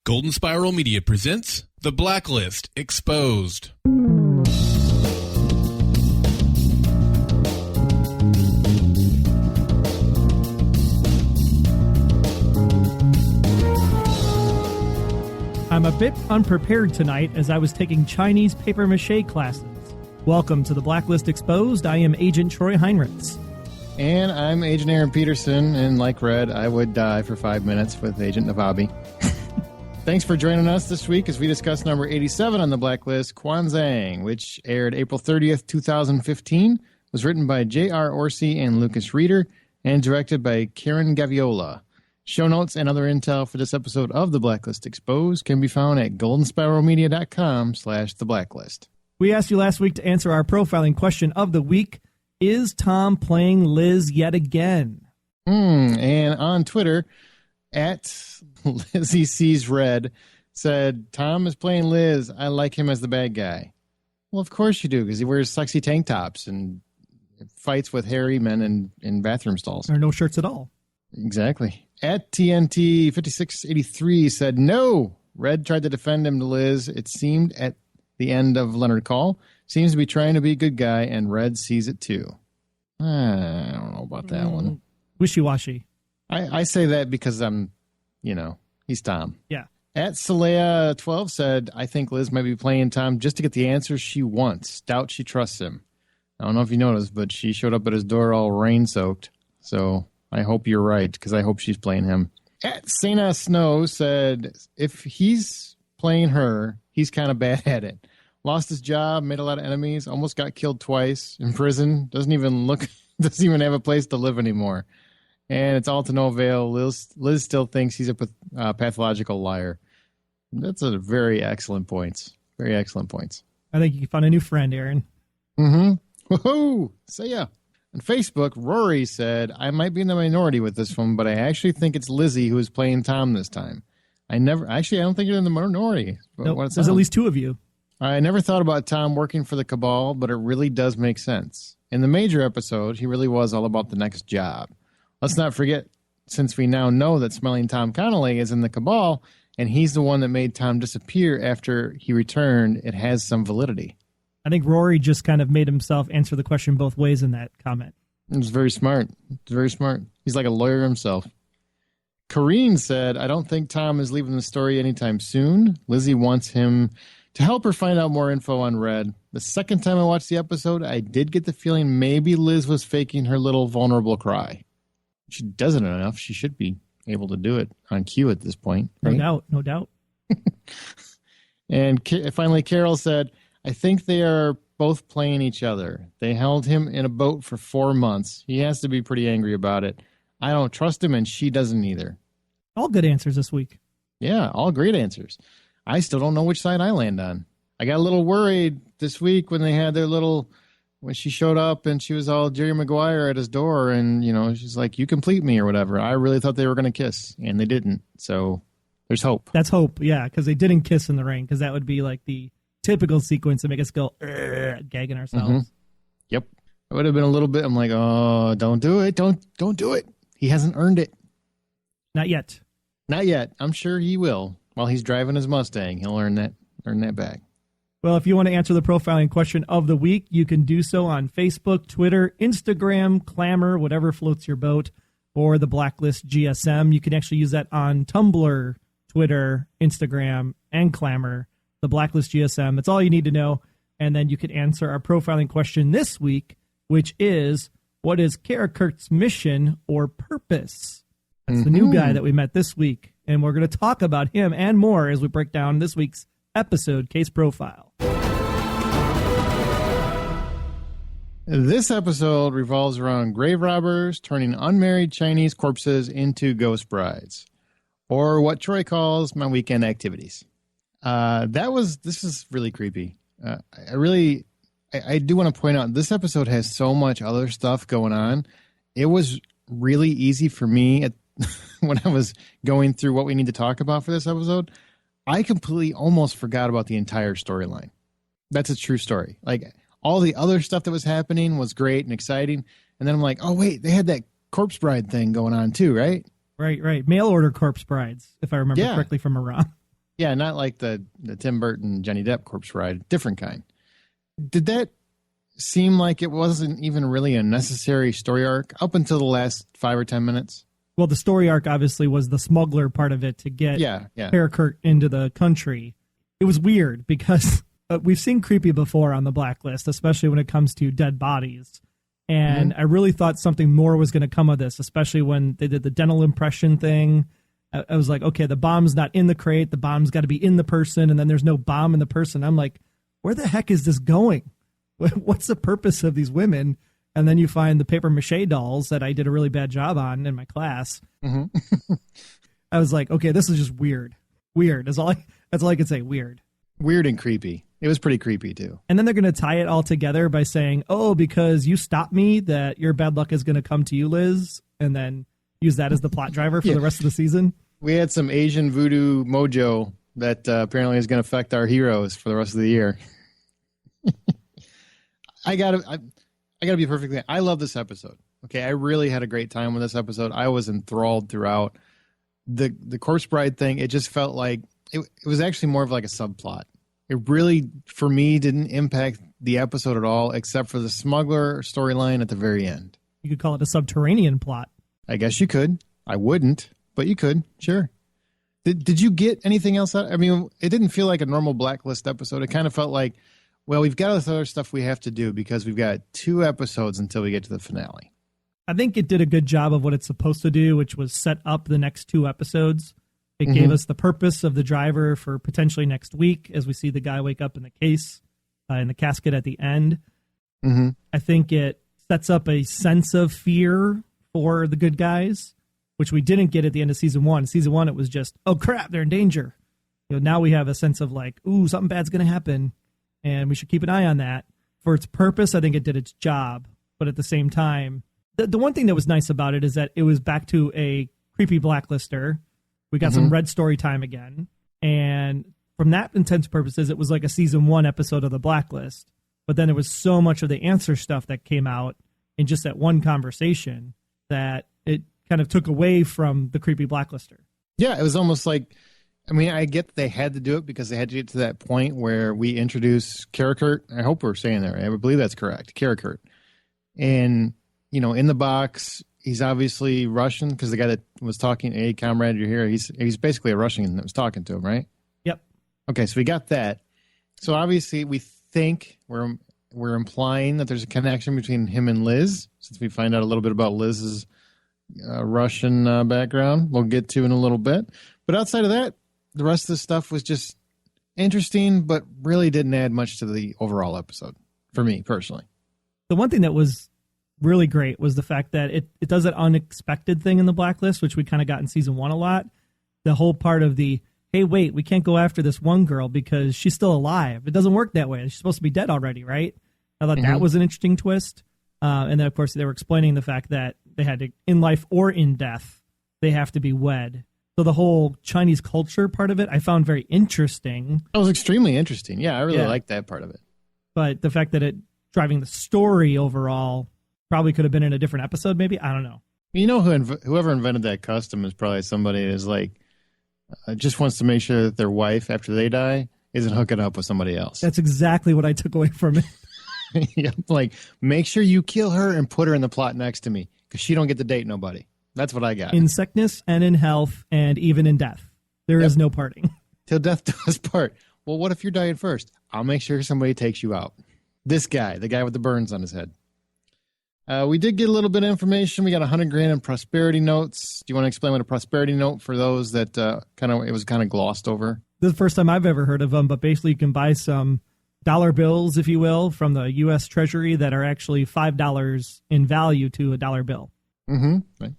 Golden Spiral Media presents The Blacklist Exposed. I'm a bit unprepared tonight as I was taking Chinese papier-mâché classes. Welcome to The Blacklist Exposed. I am Agent Troy Heinrichs. And I'm Agent Aaron Peterson, and like Red, I would die for 5 minutes with Agent Navabi. Thanks for joining us this week as we discuss number 87 on the Blacklist, Kwon Zhang, which aired April 30th, 2015, was written by J.R. Orsi and Lucas Reeder, and directed by Karen Gaviola. Show notes and other intel for this episode of The Blacklist Exposed can be found at goldenspiralmedia.com/theblacklist. We asked you last week to answer our profiling question of the week. Is Tom playing Liz yet again? And on Twitter, at Lizzy Sees Red, said, Tom is playing Liz. I like him as the bad guy. Well, of course you do, because he wears sexy tank tops and fights with hairy men in bathroom stalls. Or no shirts at all. Exactly. At TNT 5683 said, no. Red tried to defend him to Liz. It seemed at the end of Leonard Call. Seems to be trying to be a good guy, and Red sees it too. I don't know about that one. Wishy-washy. I say that because he's Tom. Yeah. At Saleya12 said, I think Liz might be playing Tom just to get the answers she wants. Doubt she trusts him. I don't know if you noticed, but she showed up at his door all rain-soaked. So I hope you're right, because I hope she's playing him. At Sana Snow said, if he's playing her, he's kind of bad at it. Lost his job, made a lot of enemies, almost got killed twice, in prison, doesn't even have a place to live anymore. And it's all to no avail. Liz still thinks he's a pathological liar. That's a very excellent points. Very excellent points. I think you found a new friend, Aaron. Mm-hmm. Woohoo! See ya. On Facebook, Rory said, I might be in the minority with this one, but I actually think it's Lizzy who is playing Tom this time. I don't think you're in the minority. Nope, there's at least two of you. I never thought about Tom working for the Cabal, but it really does make sense. In the major episode, he really was all about the next job. Let's not forget, since we now know that Smelling Tom Connolly is in the Cabal, and he's the one that made Tom disappear after he returned, it has some validity. I think Rory just kind of made himself answer the question both ways in that comment. It was very smart. It's very smart. He's like a lawyer himself. Corrine said, I don't think Tom is leaving the story anytime soon. Lizzy wants him to help her find out more info on Red. The second time I watched the episode, I did get the feeling maybe Liz was faking her little vulnerable cry. She does it enough. She should be able to do it on cue at this point. Right? No doubt. And finally, Carol said, I think they are both playing each other. They held him in a boat for 4 months. He has to be pretty angry about it. I don't trust him, and she doesn't either. All good answers this week. Yeah, all great answers. I still don't know which side I land on. I got a little worried this week when they had when she showed up and she was all Jerry Maguire at his door, and, she's like, you complete me or whatever. I really thought they were going to kiss, and they didn't. So there's hope. That's hope, yeah, because they didn't kiss in the rain, because that would be like the typical sequence to make us go, gagging ourselves. Mm-hmm. Yep. It would have been a little bit, I'm like, oh, don't do it. Don't do it. He hasn't earned it. Not yet. Not yet. I'm sure he will. While he's driving his Mustang, he'll earn that back. Well, if you want to answer the profiling question of the week, you can do so on Facebook, Twitter, Instagram, Clamor, whatever floats your boat, or the Blacklist GSM. You can actually use that on Tumblr, Twitter, Instagram, and Clamor, the Blacklist GSM. That's all you need to know. And then you can answer our profiling question this week, which is, what is Karakurt's mission or purpose? That's the new guy that we met this week. And we're going to talk about him and more as we break down this week's episode case profile. This episode revolves around grave robbers turning unmarried Chinese corpses into ghost brides, or what Troy calls my weekend activities. This is really creepy. I do want to point out this episode has so much other stuff going on. It was really easy for me when I was going through what we need to talk about for this episode. I completely almost forgot about the entire storyline. That's a true story. Like, all the other stuff that was happening was great and exciting. And then I'm like, oh, wait, they had that corpse bride thing going on too, right? Right. Mail order corpse brides, if I remember correctly from Iran. Yeah, not like the Tim Burton Johnny Depp corpse ride. Different kind. Did that seem like it wasn't even really a necessary story arc up until the last 5 or 10 minutes? Well, the story arc obviously was the smuggler part of it to get Karakurt into the country. It was weird because we've seen creepy before on the Blacklist, especially when it comes to dead bodies. And I really thought something more was going to come of this, especially when they did the dental impression thing. I was like, okay, the bomb's not in the crate. The bomb's got to be in the person. And then there's no bomb in the person. I'm like, where the heck is this going? What's the purpose of these women? And then you find the paper mache dolls that I did a really bad job on in my class. I was like, okay, this is just weird. Weird. That's all I could say. Weird. Weird and creepy. It was pretty creepy, too. And then they're going to tie it all together by saying, oh, because you stopped me, that your bad luck is going to come to you, Liz. And then use that as the plot driver for the rest of the season. We had some Asian voodoo mojo that apparently is going to affect our heroes for the rest of the year. I gotta be perfectly. I love this episode. Okay, I really had a great time with this episode. I was enthralled throughout. The corpse bride thing. It just felt like it was actually more of like a subplot. It really, for me, didn't impact the episode at all, except for the smuggler storyline at the very end. You could call it a subterranean plot. I guess you could. I wouldn't, but you could. Sure. Did you get anything else out? I mean, it didn't feel like a normal Blacklist episode. It kind of felt like, well, we've got this other stuff we have to do because we've got 2 episodes until we get to the finale. I think it did a good job of what it's supposed to do, which was set up the next 2 episodes. It gave us the purpose of the driver for potentially next week as we see the guy wake up in the case, in the casket at the end. I think it sets up a sense of fear for the good guys, which we didn't get at the end of season 1. Season 1, it was just, oh, crap, they're in danger. Now we have a sense of like, ooh, something bad's going to happen, and we should keep an eye on that. For its purpose, I think it did its job. But at the same time, the one thing that was nice about it is that it was back to a creepy blacklister. We got some red story time again. And from that intents purposes, it was like a season 1 episode of the Blacklist. But then there was so much of the answer stuff that came out in just that one conversation that it kind of took away from the creepy blacklister. Yeah, it was almost like, I mean, I get they had to do it because they had to get to that point where we introduce Karakurt. I hope we're saying that right. I believe that's correct. Karakurt. And, in the box, he's obviously Russian because the guy that was talking, hey, comrade, you're here. He's basically a Russian that was talking to him, right? Yep. Okay, so we got that. So obviously we think we're implying that there's a connection between him and Liz, since we find out a little bit about Liz's Russian background. We'll get to in a little bit. But outside of that, the rest of the stuff was just interesting, but really didn't add much to the overall episode for me personally. The one thing that was really great was the fact that it does that unexpected thing in the Blacklist, which we kind of got in season 1 a lot. The whole part of the, hey, wait, we can't go after this one girl because she's still alive. It doesn't work that way. She's supposed to be dead already, right? I thought that was an interesting twist. And then, of course, they were explaining the fact that they had to, in life or in death, they have to be wed. So the whole Chinese culture part of it, I found very interesting. It was extremely interesting. Yeah, I really liked that part of it. But the fact that it driving the story overall probably could have been in a different episode, maybe. I don't know. Whoever invented that custom is probably somebody who's like, just wants to make sure that their wife, after they die, isn't hooking up with somebody else. That's exactly what I took away from it. Yeah, like, make sure you kill her and put her in the plot next to me because she don't get to date nobody. That's what I got. In sickness and in health and even in death. There is no parting. Till death do us part. Well, what if you're dying first? I'll make sure somebody takes you out. This guy, the guy with the burns on his head. We did get a little bit of information. We got $100,000 in prosperity notes. Do you want to explain what a prosperity note for those that it was kind of glossed over? This is the first time I've ever heard of them, but basically you can buy some dollar bills, if you will, from the U.S. Treasury that are actually $5 in value to a dollar bill. Right.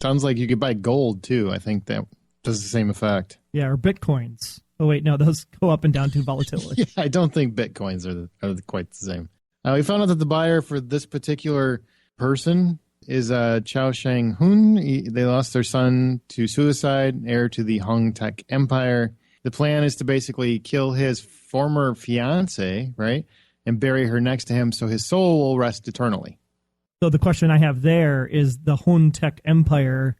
Sounds like you could buy gold, too. I think that does the same effect. Yeah, or bitcoins. Oh, wait, no, those go up and down to volatility. Yeah, I don't think bitcoins are quite the same. We found out that the buyer for this particular person is Chao Shang-hun. They lost their son to suicide, heir to the Hong Tech Empire. The plan is to basically kill his former fiance, right, and bury her next to him so his soul will rest eternally. So the question I have there is the Hong Tech Empire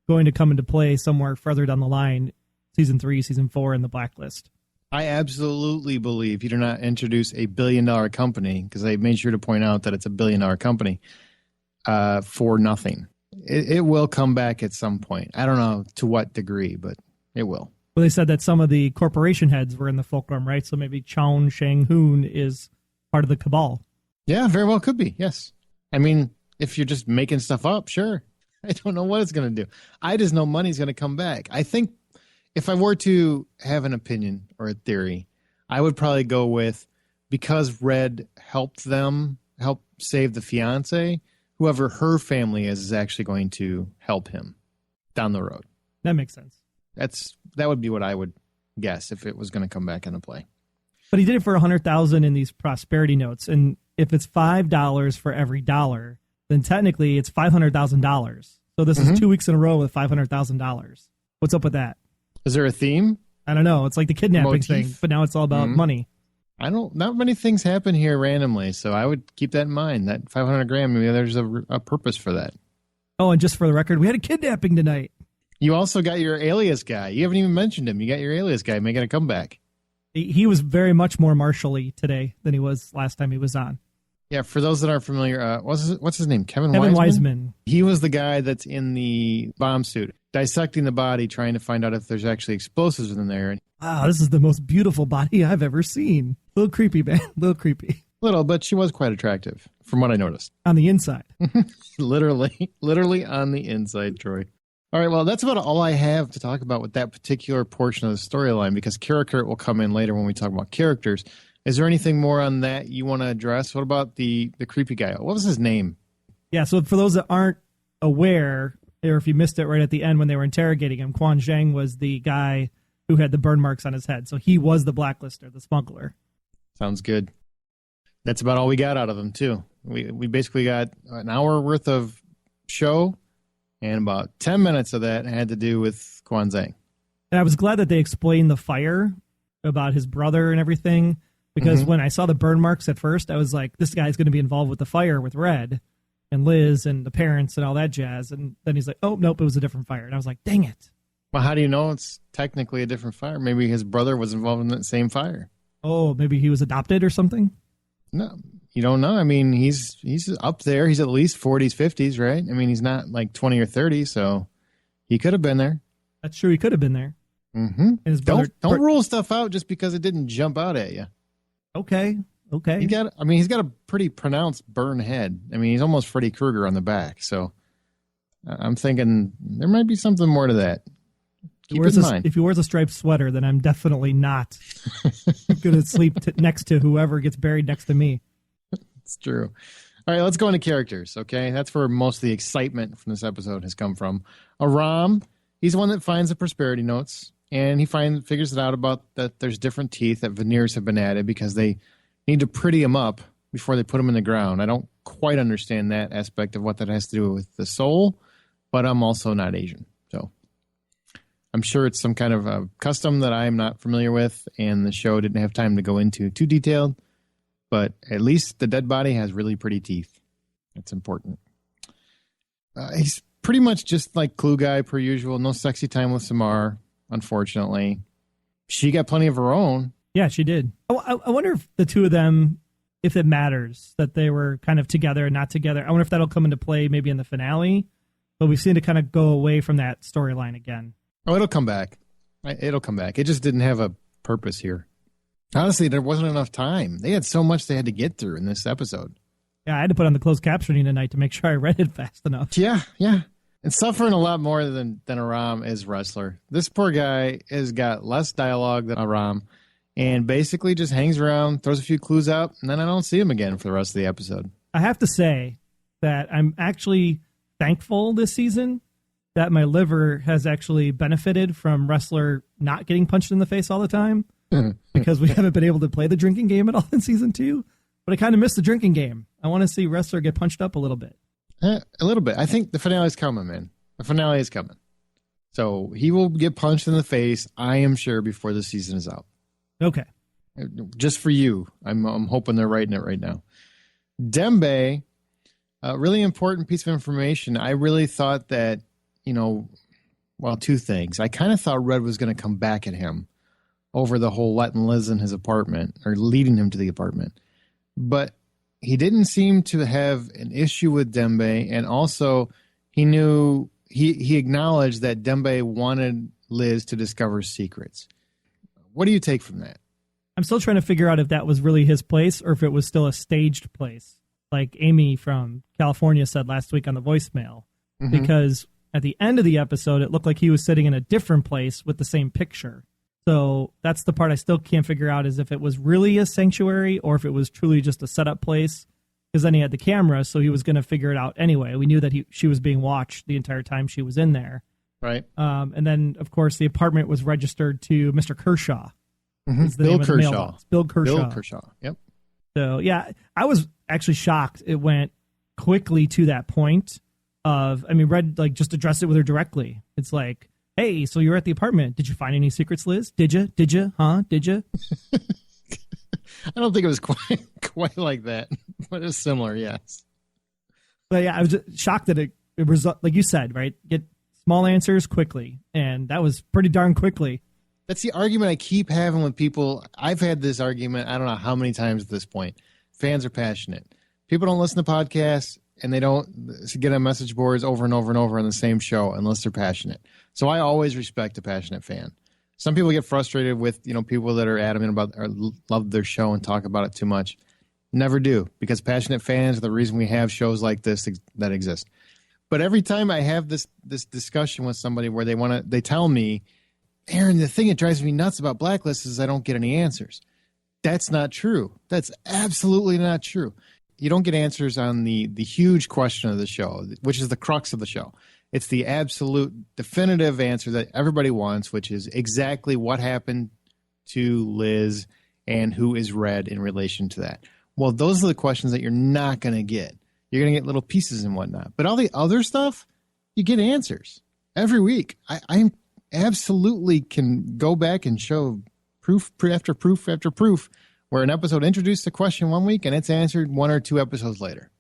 going to come into play somewhere further down the line season 3, season 4 in the Blacklist. I absolutely believe you do not introduce a billion-dollar company, because they made sure to point out that it's a billion-dollar company, for nothing. It will come back at some point. I don't know to what degree, but it will. Well, they said that some of the corporation heads were in the fulcrum, right? So maybe Chong Shang-hoon is part of the cabal. Yeah, very well could be, yes. I mean, if you're just making stuff up, sure. I don't know what it's going to do. I just know money's going to come back. I think if I were to have an opinion or a theory, I would probably go with, because Red helped them help save the fiance, whoever her family is actually going to help him down the road. That makes sense. That would be what I would guess if it was going to come back into play. But he did it for $100,000 in these prosperity notes, and if it's $5 for every dollar, then technically it's $500,000. So this is 2 weeks in a row with $500,000. What's up with that? Is there a theme? I don't know. It's like the kidnapping Motif? thing, but now it's all about money. Not many things happen here randomly, so I would keep that in mind. That 500 grand, maybe there's a purpose for that. Oh, and just for the record, we had a kidnapping tonight. You also got your alias guy. You haven't even mentioned him. You got your alias guy making a comeback. He was very much more martial-y today than he was last time he was on. Yeah, for those that aren't familiar, what's his name? Kevin Wiseman? He was the guy that's in the bomb suit, dissecting the body, trying to find out if there's actually explosives in there. Wow, this is the most beautiful body I've ever seen. A little creepy, man. A little creepy. Little, but she was quite attractive, from what I noticed. On the inside. literally on the inside, Troy. All right, well, that's about all I have to talk about with that particular portion of the storyline, because Karakurt will come in later when we talk about characters. Is there anything more on that you want to address? What about the creepy guy? What was his name? Yeah, so for those that aren't aware, or if you missed it right at the end when they were interrogating him, Kwon Zhang was the guy who had the burn marks on his head. So he was the blacklister, the smuggler. Sounds good. That's about all we got out of him, too. We basically got an hour worth of show, and about 10 minutes of that had to do with Kwon Zhang. And I was glad that they explained the fire about his brother and everything, because when I saw the burn marks at first, I was like, this guy's going to be involved with the fire with Red and Liz and the parents and all that jazz. And then he's like, oh, nope, it was a different fire. And I was like, dang it. Well, how do you know it's technically a different fire? Maybe his brother was involved in that same fire. Oh, maybe he was adopted or something? No, you don't know. I mean, he's up there. He's at least 40s, 50s, right? I mean, he's not like 20 or 30, so he could have been there. That's true. He could have been there. Mm-hmm. And his brother, don't rule stuff out just because it didn't jump out at you. Okay. He's got a pretty pronounced burn head. I mean, he's almost Freddy Krueger on the back. So I'm thinking there might be something more to that. Keep it in mind. If he wears a striped sweater, then I'm definitely not going to sleep next to whoever gets buried next to me. It's true. All right, let's go into characters, okay? That's where most of the excitement from this episode has come from. Aram, he's the one that finds the prosperity notes, and he figures it out about that there's different teeth, that veneers have been added because they need to pretty him up before they put him in the ground. I don't quite understand that aspect of what that has to do with the soul, but I'm also not Asian, so I'm sure it's some kind of a custom that I'm not familiar with, and the show didn't have time to go into too detailed. But at least the dead body has really pretty teeth. That's important. He's pretty much just like Clue Guy per usual. No sexy time with Samar, unfortunately. She got plenty of her own. Yeah, she did. I wonder if the two of them, if it matters that they were kind of together and not together. I wonder if that'll come into play maybe in the finale. But we've seen it kind of go away from that storyline again. Oh, it'll come back. It'll come back. It just didn't have a purpose here. Honestly, there wasn't enough time. They had so much they had to get through in this episode. Yeah, I had to put on the closed captioning tonight to make sure I read it fast enough. Yeah. And suffering a lot more than Aram is wrestler. This poor guy has got less dialogue than Aram and basically just hangs around, throws a few clues out, and then I don't see him again for the rest of the episode. I have to say that I'm actually thankful this season that my liver has actually benefited from wrestler not getting punched in the face all the time. Because we haven't been able to play the drinking game at all in season 2. But I kind of missed the drinking game. I want to see wrestler get punched up a little bit. A little bit. I think the finale is coming, man. The finale is coming. So he will get punched in the face, I am sure, before the season is out. Okay. Just for you. I'm hoping they're writing it right now. Dembe, a really important piece of information. I really thought that, Well, two things. I kind of thought Red was going to come back at him over the whole letting Liz in his apartment or leading him to the apartment. But he didn't seem to have an issue with Dembe. And also he knew he acknowledged that Dembe wanted Liz to discover secrets. What do you take from that? I'm still trying to figure out if that was really his place or if it was still a staged place, like Amy from California said last week on the voicemail. Mm-hmm. Because at the end of the episode, it looked like he was sitting in a different place with the same picture. So that's the part I still can't figure out, is if it was really a sanctuary or if it was truly just a setup place. Because then he had the camera, so he was going to figure it out anyway. We knew that she was being watched the entire time she was in there. Right. And then, of course, the apartment was registered to Mr. Kershaw. Mm-hmm. Bill Kershaw. Bill Kershaw. Bill Kershaw. Yep. So, yeah, I was actually shocked it went quickly to that point of, I mean, Red just addressed it with her directly. It's like, hey, so you're at the apartment. Did you find any secrets, Liz? Did you? Did you? Huh? Did you? I don't think it was quite like that, but it's similar, yes. But yeah, I was just shocked that it was, like you said, right? Get small answers quickly, and that was pretty darn quickly. That's the argument I keep having with people. I've had this argument, I don't know how many times at this point. Fans are passionate. People don't listen to podcasts, and they don't get on message boards over and over and over on the same show unless they're passionate. So I always respect a passionate fan. Some people get frustrated with, people that are adamant about or love their show and talk about it too much. Never do, because passionate fans are the reason we have shows like this that exist. But every time I have this discussion with somebody where they tell me, Aaron, the thing that drives me nuts about Blacklist is I don't get any answers. That's not true. That's absolutely not true. You don't get answers on the huge question of the show, which is the crux of the show. It's the absolute definitive answer that everybody wants, which is exactly what happened to Liz and who is Red in relation to that. Well, those are the questions that you're not going to get. You're going to get little pieces and whatnot. But all the other stuff, you get answers every week. I absolutely can go back and show proof after proof after proof where an episode introduced a question one week and it's answered one or two episodes later.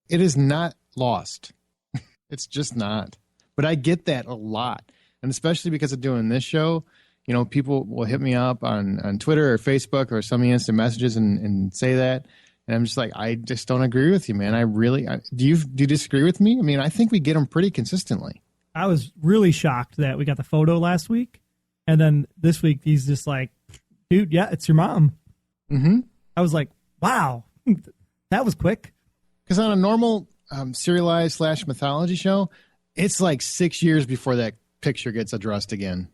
It is not lost. It's just not. But I get that a lot. And especially because of doing this show, people will hit me up on Twitter or Facebook or send me instant messages and say that. And I'm just like, I just don't agree with you, man. Do you disagree with me? I mean, I think we get them pretty consistently. I was really shocked that we got the photo last week. And then this week, he's just like, dude, yeah, it's your mom. Mm-hmm. I was like, wow, that was quick. Because on a normal serialized / mythology show, it's like 6 years before that picture gets addressed again.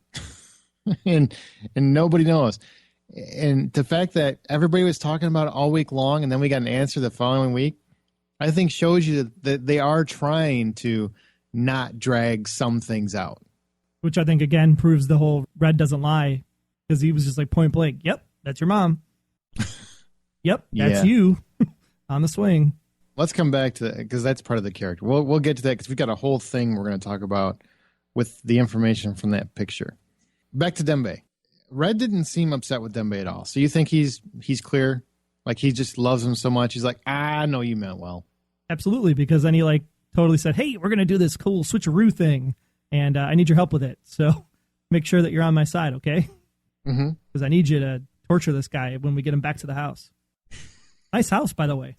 and nobody knows. And the fact that everybody was talking about it all week long and then we got an answer the following week, I think shows you that they are trying to not drag some things out. Which I think, again, proves the whole Red doesn't lie, because he was just like point blank, yep, that's your mom. Yep, that's you on the swing. Let's come back to that, because that's part of the character. We'll get to that, because we've got a whole thing we're going to talk about with the information from that picture. Back to Dembe. Red didn't seem upset with Dembe at all. So you think he's clear? Like he just loves him so much. He's like, no, you meant well. Absolutely, because then he totally said, hey, we're going to do this cool switcheroo thing, and I need your help with it. So make sure that you're on my side, okay? Mm-hmm. Because I need you to torture this guy when we get him back to the house. Nice house, by the way.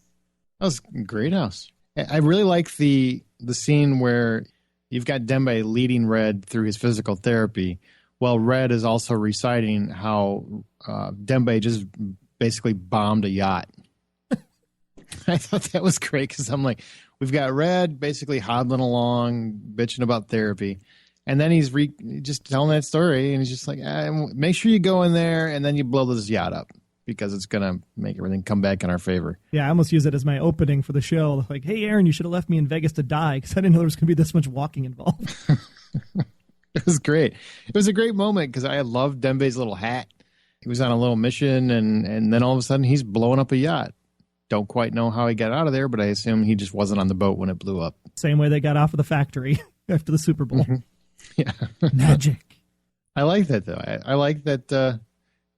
That was a great house. I really like the scene where you've got Dembe leading Red through his physical therapy, while Red is also reciting how Dembe just basically bombed a yacht. I thought that was great, because I'm like, we've got Red basically hoddling along, bitching about therapy. And then he's just telling that story, and he's just like, make sure you go in there, and then you blow this yacht up, because it's going to make everything come back in our favor. Yeah, I almost use it as my opening for the show. Like, hey, Aaron, you should have left me in Vegas to die, because I didn't know there was going to be this much walking involved. It was great. It was a great moment, because I loved Dembe's little hat. He was on a little mission, and then all of a sudden he's blowing up a yacht. Don't quite know how he got out of there, but I assume he just wasn't on the boat when it blew up. Same way they got off of the factory after the Super Bowl. Mm-hmm. Yeah. Magic. I like that, though. I like that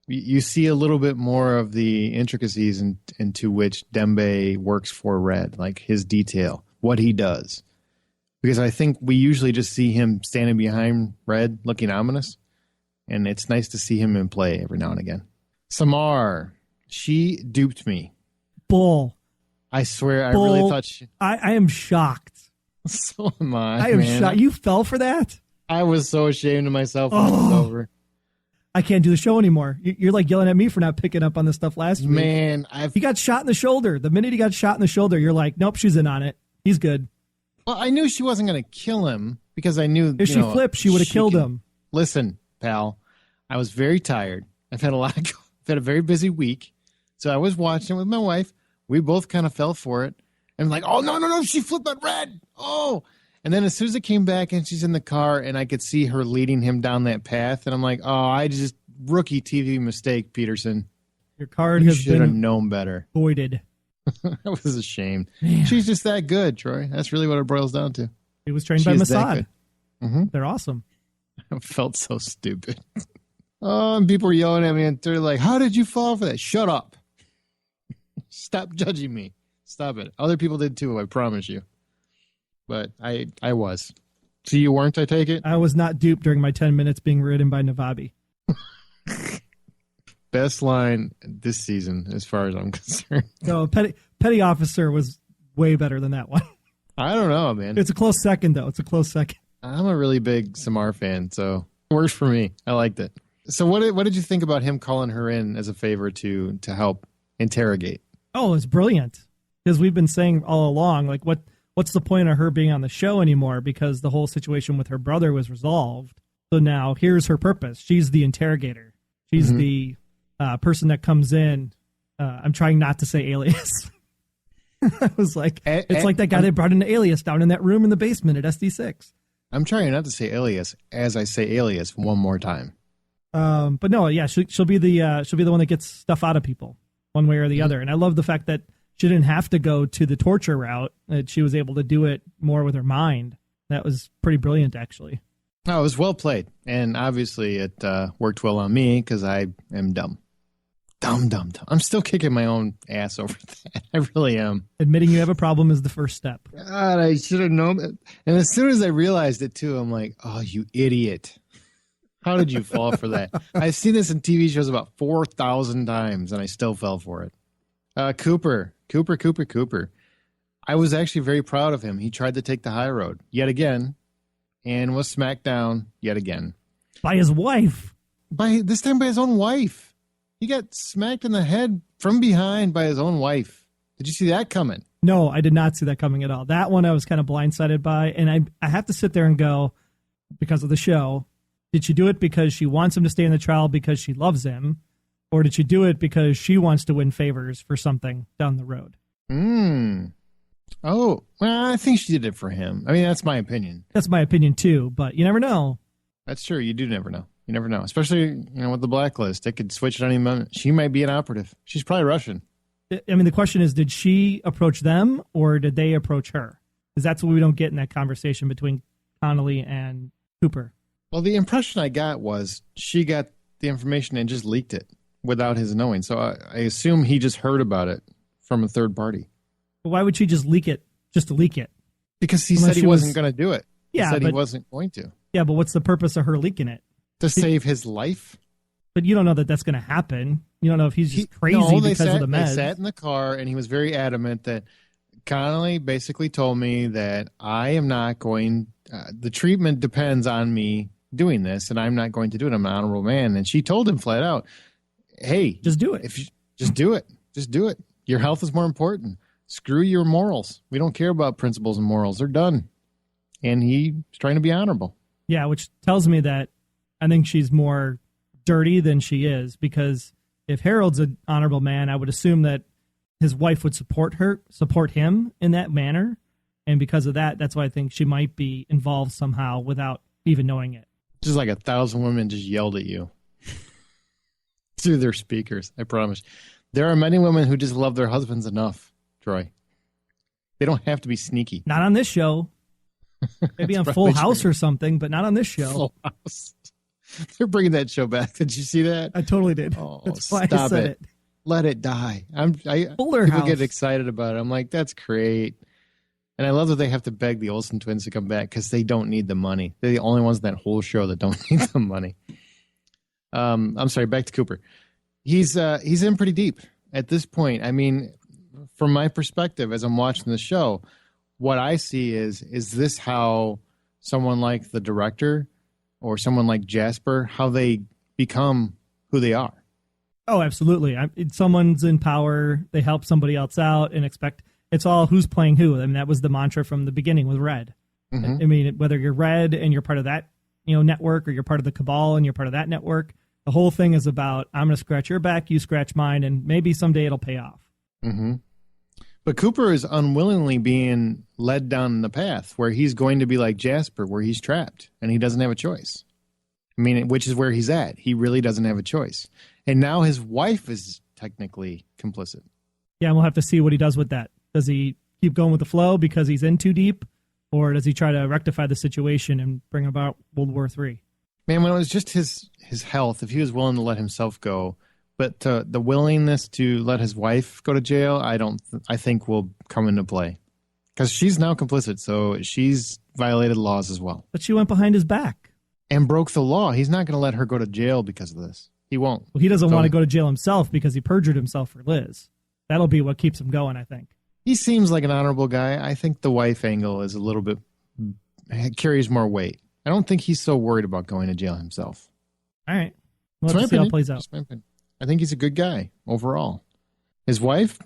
you see a little bit more of the intricacies into which Dembe works for Red, like his detail, what he does. Because I think we usually just see him standing behind Red looking ominous. And it's nice to see him in play every now and again. Samar, she duped me. Bull. I swear, Bull. I really thought she... I am shocked. So am I, I am man. shocked. You fell for that? I was so ashamed of myself when it was over. I can't do the show anymore. You're like yelling at me for not picking up on this stuff last week. Man, he got shot in the shoulder. The minute he got shot in the shoulder, you're like, nope, she's in on it. He's good. Well, I knew she wasn't going to kill him because I knew if she flipped, she would have killed him. Listen, pal, I was very tired. I've had a very busy week, so I was watching it with my wife. We both kind of fell for it, and like, oh no, she flipped on Red. Oh, and then as soon as it came back and she's in the car, and I could see her leading him down that path, and I'm like, oh, rookie TV mistake, Peterson. Your card You has should have been known better. voided. I was ashamed. Man. She's just that good, Troy. That's really what it boils down to. He was trained by Mossad. Mm-hmm. They're awesome. I felt so stupid. Oh, and people were yelling at me, and they're like, how did you fall for that? Shut up. Stop judging me. Stop it. Other people did too, I promise you. But I was. So you weren't, I take it? I was not duped during my 10 minutes being ridden by Navabi. Best line this season, as far as I'm concerned. No, Petty Officer was way better than that one. I don't know, man. It's a close second, though. It's a close second. I'm a really big Samar fan, so it works for me. I liked it. So what did you think about him calling her in as a favor to help interrogate? Oh, it's brilliant. Because we've been saying all along, like, what's the point of her being on the show anymore? Because the whole situation with her brother was resolved. So now here's her purpose. She's the interrogator. She's the person that comes in. I'm trying not to say alias. I was like, it's like that guy they brought in Alias down in that room in the basement at SD6. I'm trying not to say alias as I say alias one more time. But no, yeah, she'll be the one that gets stuff out of people one way or the other. And I love the fact that she didn't have to go to the torture route; that she was able to do it more with her mind. That was pretty brilliant, actually. Oh, it was well played, and obviously it worked well on me because I am dumb. Dumb. I'm still kicking my own ass over that. I really am. Admitting you have a problem is the first step. God, I should have known it. And as soon as I realized it, too, I'm like, oh, you idiot. How did you fall for that? I've seen this in TV shows about 4,000 times, and I still fell for it. Cooper. I was actually very proud of him. He tried to take the high road yet again and was smacked down yet again. By his wife. This time by his own wife. He got smacked in the head from behind by his own wife. Did you see that coming? No, I did not see that coming at all. That one I was kind of blindsided by, and I have to sit there and go, because of the show, did she do it because she wants him to stay in the trial because she loves him, or did she do it because she wants to win favors for something down the road? Oh, well, I think she did it for him. I mean, that's my opinion. That's my opinion too, but you never know. That's true. You do never know. You never know, especially with the blacklist. It could switch at any moment. She might be an operative. She's probably Russian. I mean, the question is, did she approach them or did they approach her? Because that's what we don't get in that conversation between Connolly and Cooper. Well, the impression I got was she got the information and just leaked it without his knowing. So I assume he just heard about it from a third party. But why would she just leak it just to leak it? Because he said he wasn't going to do it. Yeah, he said he wasn't going to. Yeah, but what's the purpose of her leaking it? To save his life? But you don't know that that's going to happen. You don't know if he's just crazy because of the meds. They sat in the car, and he was very adamant that Connolly basically told me that I am not going, the treatment depends on me doing this, and I'm not going to do it. I'm an honorable man. And she told him flat out, hey. Just do it. Just do it. Just do it. Your health is more important. Screw your morals. We don't care about principles and morals. They're done. And he's trying to be honorable. Yeah, which tells me that I think she's more dirty than she is, because if Harold's an honorable man, I would assume that his wife would support him in that manner. And because of that, that's why I think she might be involved somehow without even knowing it. Just like 1,000 women just yelled at you through their speakers. I promise. There are many women who just love their husbands enough, Troy. They don't have to be sneaky. Not on this show. Maybe on Full House or something, but not on this show. Full House. They're bringing that show back. Did you see that? I totally did. Oh, that's why I said it. Let it die. Fuller people House. get excited about it. I'm like, that's great. And I love that they have to beg the Olsen twins to come back because they don't need the money. They're the only ones in that whole show that don't need the money. I'm sorry, back to Cooper. He's in pretty deep at this point. I mean, from my perspective, as I'm watching the show, what I see is this how someone like the director or someone like Jasper, how they become who they are? Oh, absolutely. Someone's in power. They help somebody else out and expect it's all who's playing who. I mean, that was the mantra from the beginning with Red. Mm-hmm. I mean, whether you're Red and you're part of that, network, or you're part of the Cabal and you're part of that network, the whole thing is about, I'm going to scratch your back, you scratch mine, and maybe someday it'll pay off. Mm-hmm. But Cooper is unwillingly being led down the path where he's going to be like Jasper, where he's trapped and he doesn't have a choice. I mean, which is where he's at. He really doesn't have a choice. And now his wife is technically complicit. Yeah, and we'll have to see what he does with that. Does he keep going with the flow because he's in too deep? Or does he try to rectify the situation and bring about World War III? Man, when it was just his health, if he was willing to let himself go, but the willingness to let his wife go to jail, I think will come into play. Because she's now complicit, so she's violated laws as well. But she went behind his back. And broke the law. He's not going to let her go to jail because of this. He won't. Well, he doesn't want to go to jail himself because he perjured himself for Liz. That'll be what keeps him going, I think. He seems like an honorable guy. I think the wife angle is a little bit, carries more weight. I don't think he's so worried about going to jail himself. All right. Well, let's see how it plays out. I think he's a good guy overall. His wife,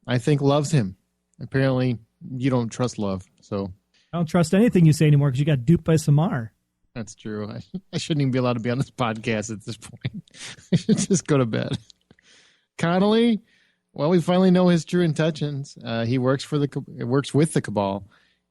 I think, loves him. Apparently, you don't trust love, so. I don't trust anything you say anymore because you got duped by Samar. That's true. I shouldn't even be allowed to be on this podcast at this point. I should just go to bed. Connolly, well, we finally know his true intentions. He works with the Cabal,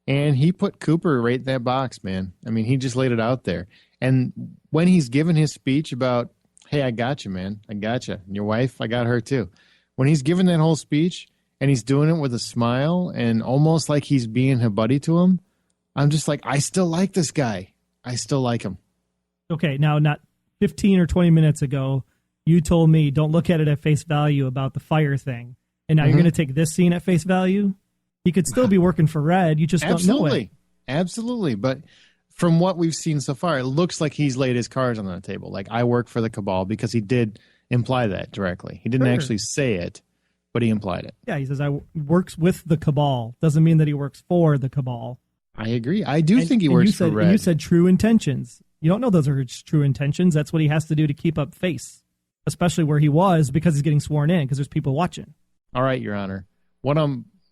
and he put Cooper right in that box, man. I mean, he just laid it out there. And when he's given his speech about, hey, I got you, man. I got you. And your wife, I got her too. When he's given that whole speech and he's doing it with a smile and almost like he's being a buddy to him, I'm just like, I still like this guy. I still like him. Okay, now not 15 or 20 minutes ago, you told me don't look at it at face value about the fire thing. And now you're going to take this scene at face value? He could still be working for Red. You just don't know it. Absolutely. But from what we've seen so far, it looks like he's laid his cards on the table. Like, I work for the Cabal, because he did imply that directly. He didn't actually say it, but he implied it. Yeah, he says, I works with the Cabal. Doesn't mean that he works for the Cabal. I agree. I do think he works for Red. You said true intentions. You don't know those are his true intentions. That's what he has to do to keep up face, especially where he was, because he's getting sworn in, because there's people watching. All right, Your Honor.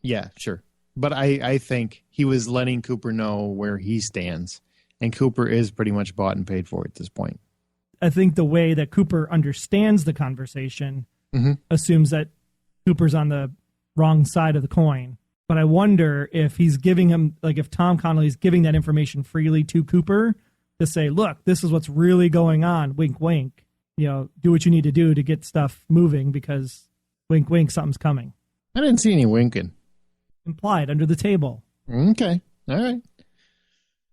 Yeah, sure. But I think he was letting Cooper know where he stands, and Cooper is pretty much bought and paid for at this point. I think the way that Cooper understands the conversation assumes that Cooper's on the wrong side of the coin. But I wonder if he's giving him, like if Tom Connolly's giving that information freely to Cooper to say, look, this is what's really going on, wink, wink. Do what you need to do to get stuff moving because, wink, wink, something's coming. I didn't see any winking. Implied under the table. Okay. All right.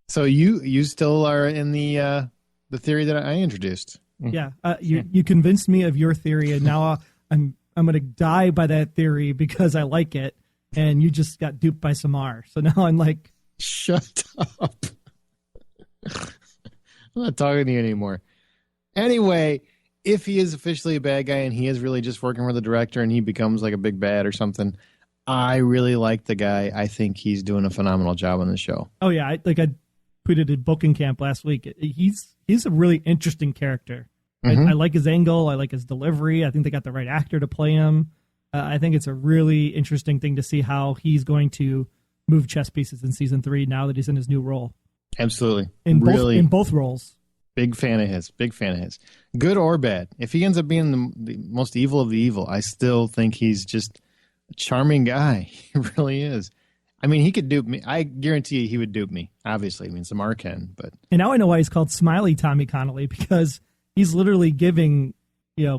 So you still are in the theory that I introduced. Yeah. You convinced me of your theory, and now I'm going to die by that theory because I like it. And you just got duped by Samar. So now I'm like... Shut up. I'm not talking to you anymore. Anyway, if he is officially a bad guy and he is really just working for the director and he becomes like a big bad or something, I really like the guy. I think he's doing a phenomenal job on the show. Oh, yeah. I tweeted at Booking Camp last week. He's a really interesting character. I like his angle. I like his delivery. I think they got the right actor to play him. I think it's a really interesting thing to see how he's going to move chess pieces in season 3 now that he's in his new role. Absolutely. In both roles. Big fan of his. Good or bad. If he ends up being the most evil of the evil, I still think he's just a charming guy. He really is. I mean, he could dupe me. I guarantee you he would dupe me. Obviously. I mean, Samar can, but... And now I know why he's called Smiley Tommy Connolly, because he's literally giving...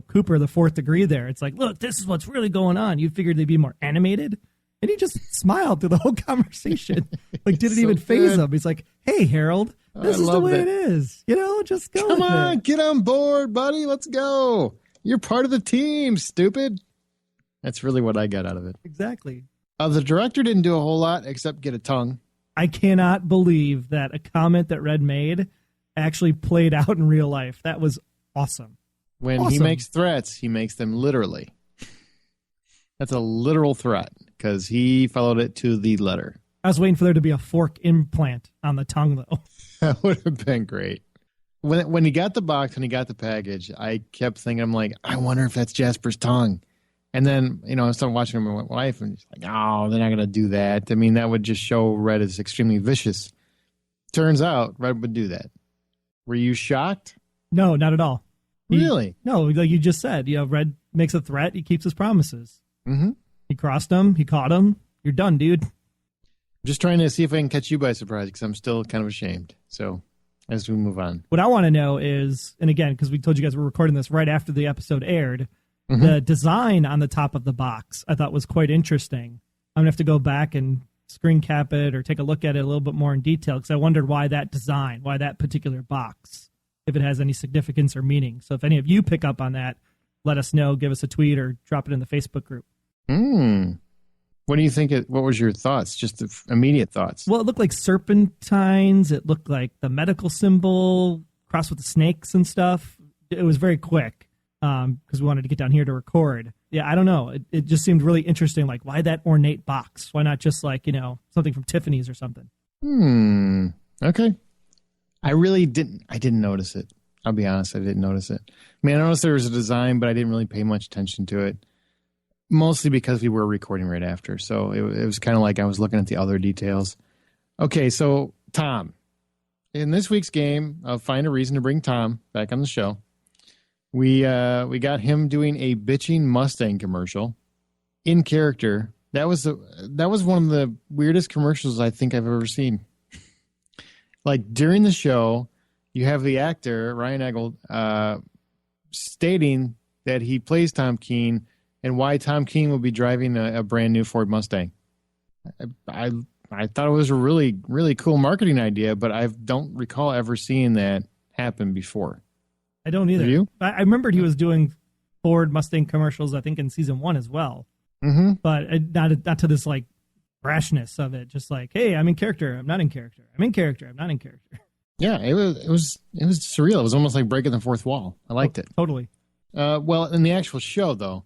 Cooper the 4th degree there. It's like, look, this is what's really going on. You figured they'd be more animated. And he just smiled through the whole conversation. Like, didn't even faze him. He's like, hey, Harold, this is the way it is. Just go Come with on, it. Get on board, buddy. Let's go. You're part of the team, stupid. That's really what I got out of it. Exactly. The director didn't do a whole lot except get a tongue. I cannot believe that a comment that Red made actually played out in real life. That was awesome. When he makes threats, he makes them literally. That's a literal threat because he followed it to the letter. I was waiting for there to be a fork implant on the tongue, though. That would have been great. When he got the box, when he got the package, I kept thinking, I'm like, I wonder if that's Jasper's tongue. And then, I started watching him with my wife, and it's like, oh, they're not going to do that. I mean, that would just show Red is extremely vicious. Turns out, Red would do that. Were you shocked? No, not at all. Really? No, like you just said, Red makes a threat, he keeps his promises. Mm-hmm. He crossed him, he caught him. You're done, dude. Just trying to see if I can catch you by surprise, because I'm still kind of ashamed. So, as we move on. What I want to know is, and again, because we told you guys we're recording this right after the episode aired, the design on the top of the box I thought was quite interesting. I'm going to have to go back and screen cap it or take a look at it a little bit more in detail, because I wondered why that design, why that particular box, if it has any significance or meaning. So if any of you pick up on that, let us know, give us a tweet or drop it in the Facebook group. What do you think? What was your thoughts? Just the immediate thoughts. Well, it looked like serpentines. It looked like the medical symbol crossed with the snakes and stuff. It was very quick because we wanted to get down here to record. Yeah, I don't know. It just seemed really interesting. Like, why that ornate box? Why not just like, something from Tiffany's or something? Okay. I really didn't notice it. I'll be honest. I didn't notice it. I mean, I noticed there was a design, but I didn't really pay much attention to it. Mostly because we were recording right after. So it was kind of like I was looking at the other details. Okay, so Tom. In this week's game of Find a Reason to Bring Tom back on the show, we got him doing a bitching Mustang commercial in character. That was one of the weirdest commercials I think I've ever seen. Like during the show, you have the actor, Ryan Eggold, stating that he plays Tom Keene and why Tom Keene will be driving a brand new Ford Mustang. I thought it was a really, really cool marketing idea, but I don't recall ever seeing that happen before. I don't either. Do you? I remembered he was doing Ford Mustang commercials, I think, in season 1 as well. But not to this like brashness of it. Just like, hey, I'm in character. I'm not in character. I'm in character. I'm not in character. Yeah, it was surreal. It was almost like breaking the fourth wall. I liked it. Totally. Well, in the actual show, though,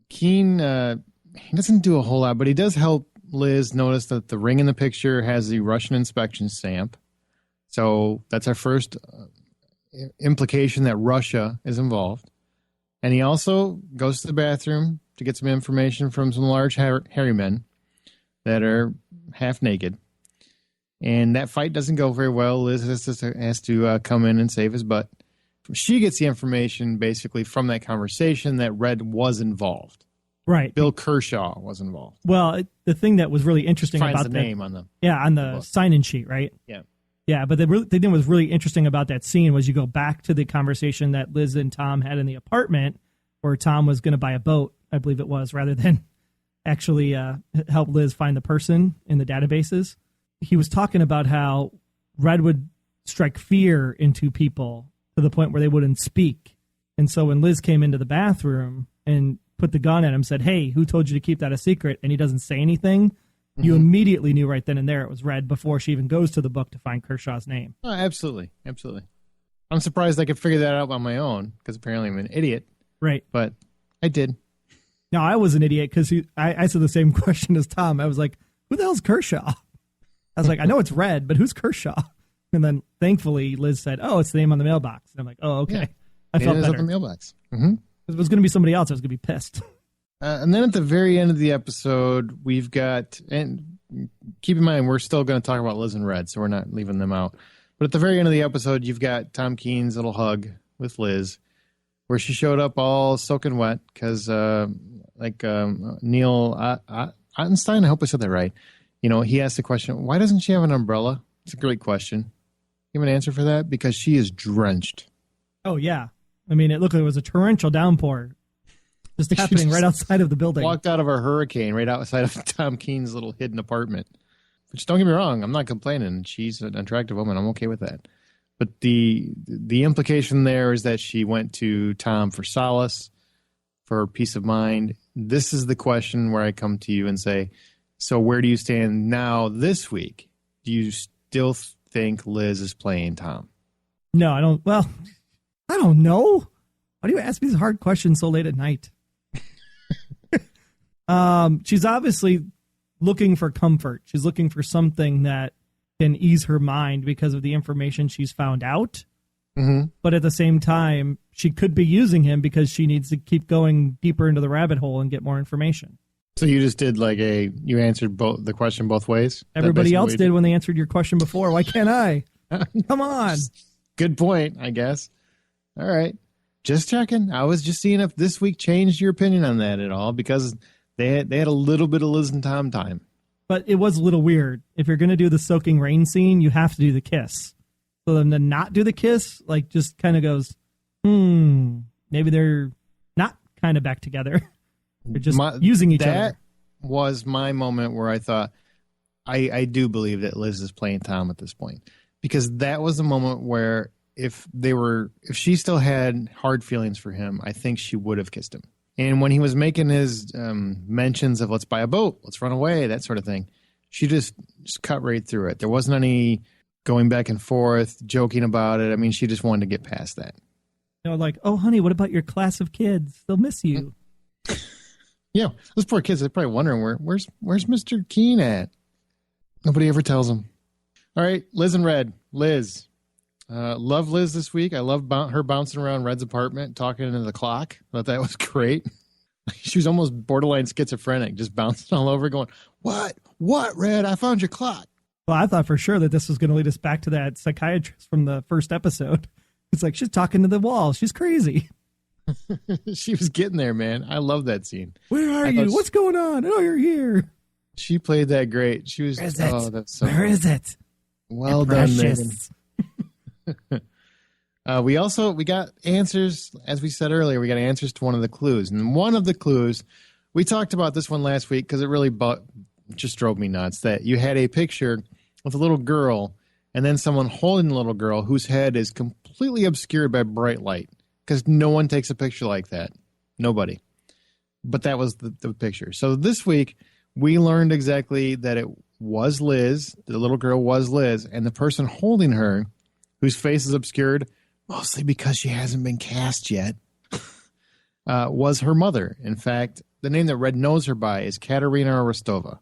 Keene, he doesn't do a whole lot, but he does help Liz notice that the ring in the picture has the Russian inspection stamp. So that's our first implication that Russia is involved. And he also goes to the bathroom to get some information from some large hairy men that are half naked. And that fight doesn't go very well. Liz has to come in and save his butt. She gets the information basically from that conversation that Red was involved. Right. Bill Kershaw was involved. Well, the thing that was really interesting about the name on the on the sign-in sheet, right? Yeah. Yeah, but the thing that was really interesting about that scene was you go back to the conversation that Liz and Tom had in the apartment where Tom was going to buy a boat, I believe it was, rather than actually help Liz find the person in the databases. He was talking about how Red would strike fear into people to the point where they wouldn't speak. And so when Liz came into the bathroom and put the gun at him, said, hey, who told you to keep that a secret? And he doesn't say anything. You immediately knew right then and there it was Red before she even goes to the book to find Kershaw's name. Oh, absolutely. Absolutely. I'm surprised I could figure that out on my own because apparently I'm an idiot. Right. But I did. No, I was an idiot because I said the same question as Tom. I was like, who the hell's Kershaw? I was like, I know it's Red, but who's Kershaw? And then thankfully Liz said, oh, it's the name on the mailbox. And I'm like, oh, okay. Yeah. I felt better. On the mailbox. If it was going to be somebody else, I was going to be pissed. And then at the very end of the episode, we've got, and keep in mind, we're still going to talk about Liz and Red, so we're not leaving them out. But at the very end of the episode, you've got Tom Keene's little hug with Liz, where she showed up all soaking wet because, Neil Ottenstein, I hope I said that right. He asked the question, why doesn't she have an umbrella? It's a great question. You have an answer for that? Because she is drenched. Oh, yeah. I mean, it looked like it was a torrential downpour just happening right outside of the building. Walked out of a hurricane right outside of Tom Keene's little hidden apartment. Which, don't get me wrong, I'm not complaining. She's an attractive woman. I'm okay with that. But the implication there is that she went to Tom for solace, for peace of mind. this is the question where I come to you and say, so where do you stand now this week? Do you still think Liz is playing Tom? No, I don't. Well, I don't know. Why do you ask me these hard questions so late at night? She's obviously looking for comfort. She's looking for something that can ease her mind because of the information she's found out. Mm-hmm. But at the same time, she could be using him because she needs to keep going deeper into the rabbit hole and get more information. So you just did you answered the question both ways? Everybody else did when they answered your question before. Why can't I? Come on. Good point, I guess. All right. Just checking. I was just seeing if this week changed your opinion on that at all, because they had a little bit of Liz and Tom time. But it was a little weird. If you're going to do the soaking rain scene, you have to do the kiss. So then to not do the kiss, just kind of goes, maybe they're not kind of back together. They're just using each other. That was my moment where I thought, I do believe that Liz is playing Tom at this point. Because that was the moment where if she still had hard feelings for him, I think she would have kissed him. And when he was making his mentions of let's buy a boat, let's run away, that sort of thing, she just cut right through it. There wasn't any going back and forth, joking about it. I mean, she just wanted to get past that. Oh, honey, what about your class of kids? They'll miss you. Yeah, those poor kids are probably wondering where's Mr. Keen at? Nobody ever tells them. All right, Liz and Red. Liz. Love Liz this week. I love her bouncing around Red's apartment, talking into the clock. Thought that was great. She was almost borderline schizophrenic, just bouncing all over, going, What, Red? I found your clock. Well, I thought for sure that this was going to lead us back to that psychiatrist from the first episode. It's like she's talking to the wall. She's crazy. She was getting there, man. I love that scene. Where are you? What's going on? Oh, you're here. She played that great. She was. That's so. Where is it? Well done, Megan. We got answers, as we said earlier. We got answers to one of the clues, and one of the clues we talked about this one last week because it really just drove me nuts. That you had a picture of a little girl, and then someone holding the little girl whose head is completely obscured by bright light. Because no one takes a picture like that. Nobody. But that was the picture. So this week, we learned exactly that it was Liz. The little girl was Liz. And the person holding her, whose face is obscured, mostly because she hasn't been cast yet, was her mother. In fact, the name that Red knows her by is Katerina Rostova.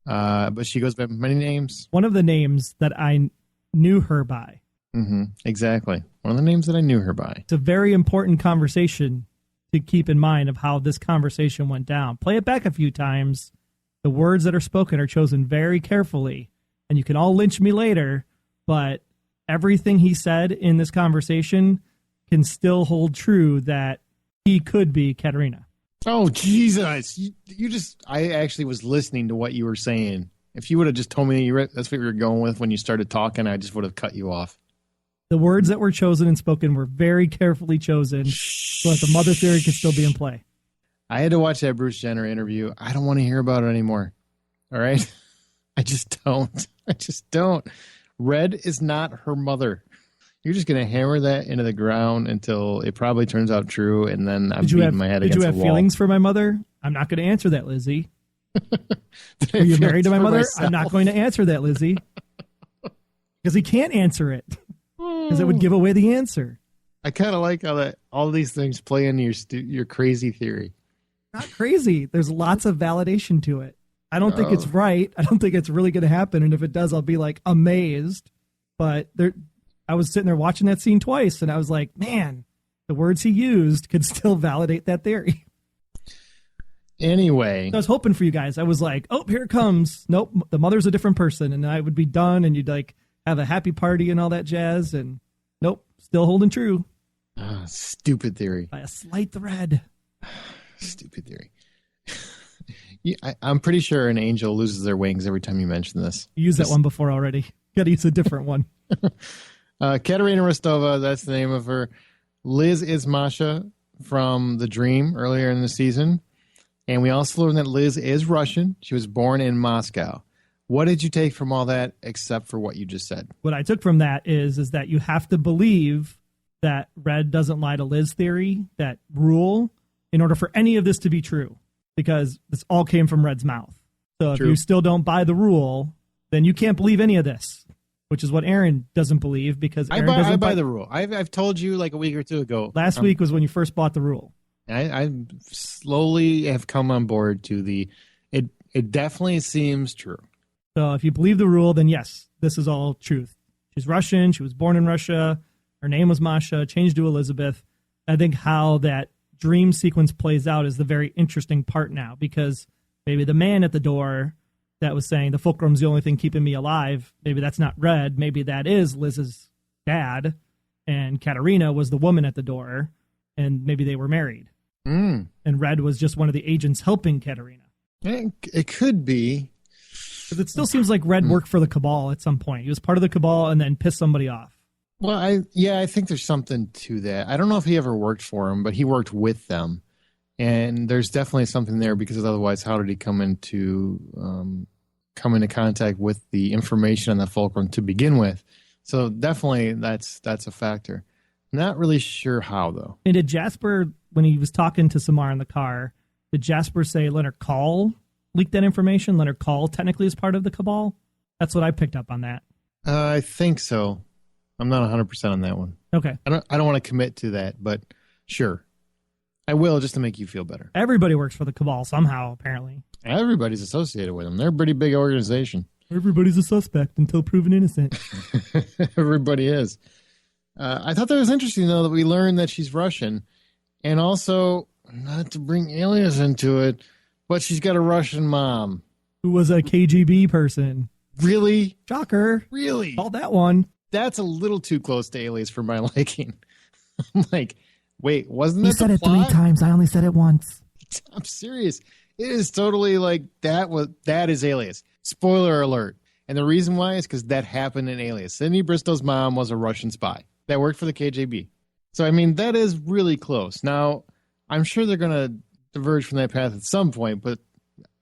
But she goes by many names. One of the names that I knew her by. Mm-hmm. Exactly. One of the names that I knew her by. It's a very important conversation to keep in mind of how this conversation went down. Play it back a few times. The words that are spoken are chosen very carefully. And you can all lynch me later, but everything he said in this conversation can still hold true that he could be Katerina. Oh, Jesus. I actually was listening to what you were saying. If you would have just told me that's what you were going with when you started talking, I just would have cut you off. The words that were chosen and spoken were very carefully chosen so that the mother theory could still be in play. I had to watch that Bruce Jenner interview. I don't want to hear about it anymore. All right? I just don't. Red is not her mother. You're just going to hammer that into the ground until it probably turns out true, and then I'm beating my head against the wall. Did you have feelings for my mother? I'm not going to answer that, Lizzy. Are you married to my mother? Myself? I'm not going to answer that, Lizzy. Because he can't answer it. Because it would give away the answer. I kind of like how all these things play into your crazy theory. Not crazy. There's lots of validation to it. I don't think it's right. I don't think it's really going to happen. And if it does, I'll be amazed. But I was sitting there watching that scene twice, and I was like, man, the words he used could still validate that theory. Anyway. I was hoping for you guys. I was like, oh, here it comes. Nope, the mother's a different person. And I would be done, and you'd have a happy party and all that jazz. And nope, still holding true. Stupid theory. By a slight thread. Stupid theory. I'm pretty sure an angel loses their wings every time you mention this. You used that one before already. Got to use a different one. Katerina Rostova, that's the name of her. Liz is Masha from The Dream earlier in the season. And we also learned that Liz is Russian. She was born in Moscow. What did you take from all that except for what you just said? What I took from that is that you have to believe that Red doesn't lie to Liz theory, that rule, in order for any of this to be true, because this all came from Red's mouth. So if True. you still don't buy the rule, then you can't believe any of this, which is what Aaron doesn't believe, because Aaron I doesn't buy the rule. I've told you like a week or two ago. Last week was when you first bought the rule. I slowly have come on board to it definitely seems true. So if you believe the rule, then yes, this is all truth. She's Russian. She was born in Russia. Her name was Masha, changed to Elizabeth. I think how that dream sequence plays out is the very interesting part now, because maybe the man at the door that was saying the fulcrum's the only thing keeping me alive, maybe that's not Red. Maybe that is Liz's dad, and Katerina was the woman at the door, and maybe they were married. And Red was just one of the agents helping Katerina. It could be. Because it still seems like Red worked for the Cabal at some point. He was part of the Cabal and then pissed somebody off. Well, I think there's something to that. I don't know if he ever worked for him, but he worked with them. And there's definitely something there, because otherwise how did he come into contact with the information on the fulcrum to begin with? So definitely that's a factor. Not really sure how, though. And did Jasper, when he was talking to Samar in the car, did Jasper say Leonard Call leaked that information? Leonard Call technically is part of the Cabal? That's what I picked up on that. I think so. I'm not 100% on that one. Okay. I don't want to commit to that, but sure. I will, just to make you feel better. Everybody works for the Cabal somehow, apparently. Everybody's associated with them. They're a pretty big organization. Everybody's a suspect until proven innocent. Everybody is. I thought that was interesting, though, that we learned that she's Russian. And also, not to bring aliens into it, but she's got a Russian mom. Who was a KGB person. Really? Shocker. Really? Called that one. That's a little too close to aliens for my liking. I'm like, wait, wasn't that You said the it plot? 3 times. I only said it once. I'm serious. It is totally like that is Alias. Spoiler alert. And the reason why is because that happened in Alias. Sidney Bristow's mom was a Russian spy that worked for the KGB. So, I mean, that is really close. Now, I'm sure they're going to diverge from that path at some point, but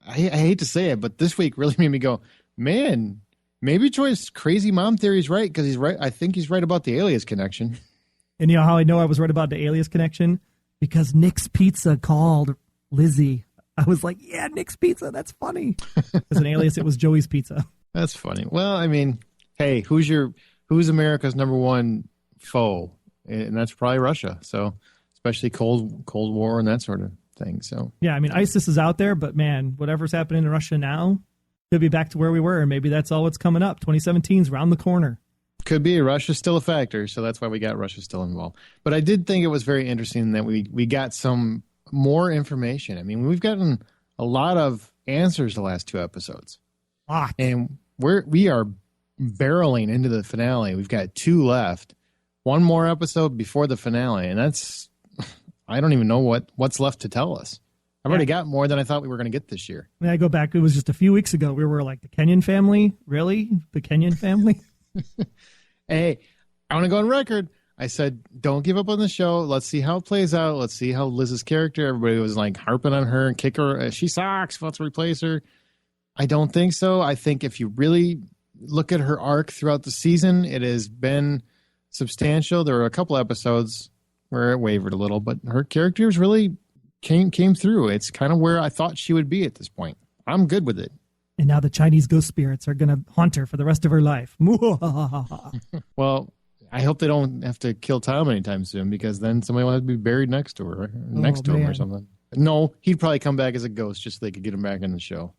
I hate to say it, but this week really made me go, man, maybe Troy's crazy mom theory is right, because he's right. I think he's right about the Alias connection. And you know how I know I was right about the Alias connection? Because Nick's Pizza called Lizzy. I was like, yeah, Nick's Pizza. That's funny. As an alias, it was Joey's Pizza. That's funny. Well, I mean, hey, who's America's number one foe? And that's probably Russia. So, especially Cold War and that sort of thing. So, yeah, I mean, ISIS is out there, but man, whatever's happening in Russia now could be back to where we were. And maybe that's all what's coming up. 2017's round the corner. Could be. Russia's still a factor. So that's why we got Russia still involved. But I did think it was very interesting that we got some more information. I mean, we've gotten a lot of answers the last 2 episodes. And we are barreling into the finale. We've got 2 left. 1 more episode before the finale. And that's, I don't even know what's left to tell us. I've already got more than I thought we were going to get this year. I go back, it was just a few weeks ago. We were like, the Kenyan family? Really? The Kenyan family? Hey, I want to go on record. I said, don't give up on the show. Let's see how it plays out. Let's see how Liz's character, everybody was like harping on her and kick her. She sucks. Let's replace her. I don't think so. I think if you really look at her arc throughout the season, it has been substantial. There were a couple episodes where it wavered a little, but her characters really came through. It's kind of where I thought she would be at this point. I'm good with it. And now the Chinese ghost spirits are going to haunt her for the rest of her life. Well, I hope they don't have to kill Tom anytime soon, because then somebody will have to be buried next to her, to him or something. No, he'd probably come back as a ghost just so they could get him back in the show.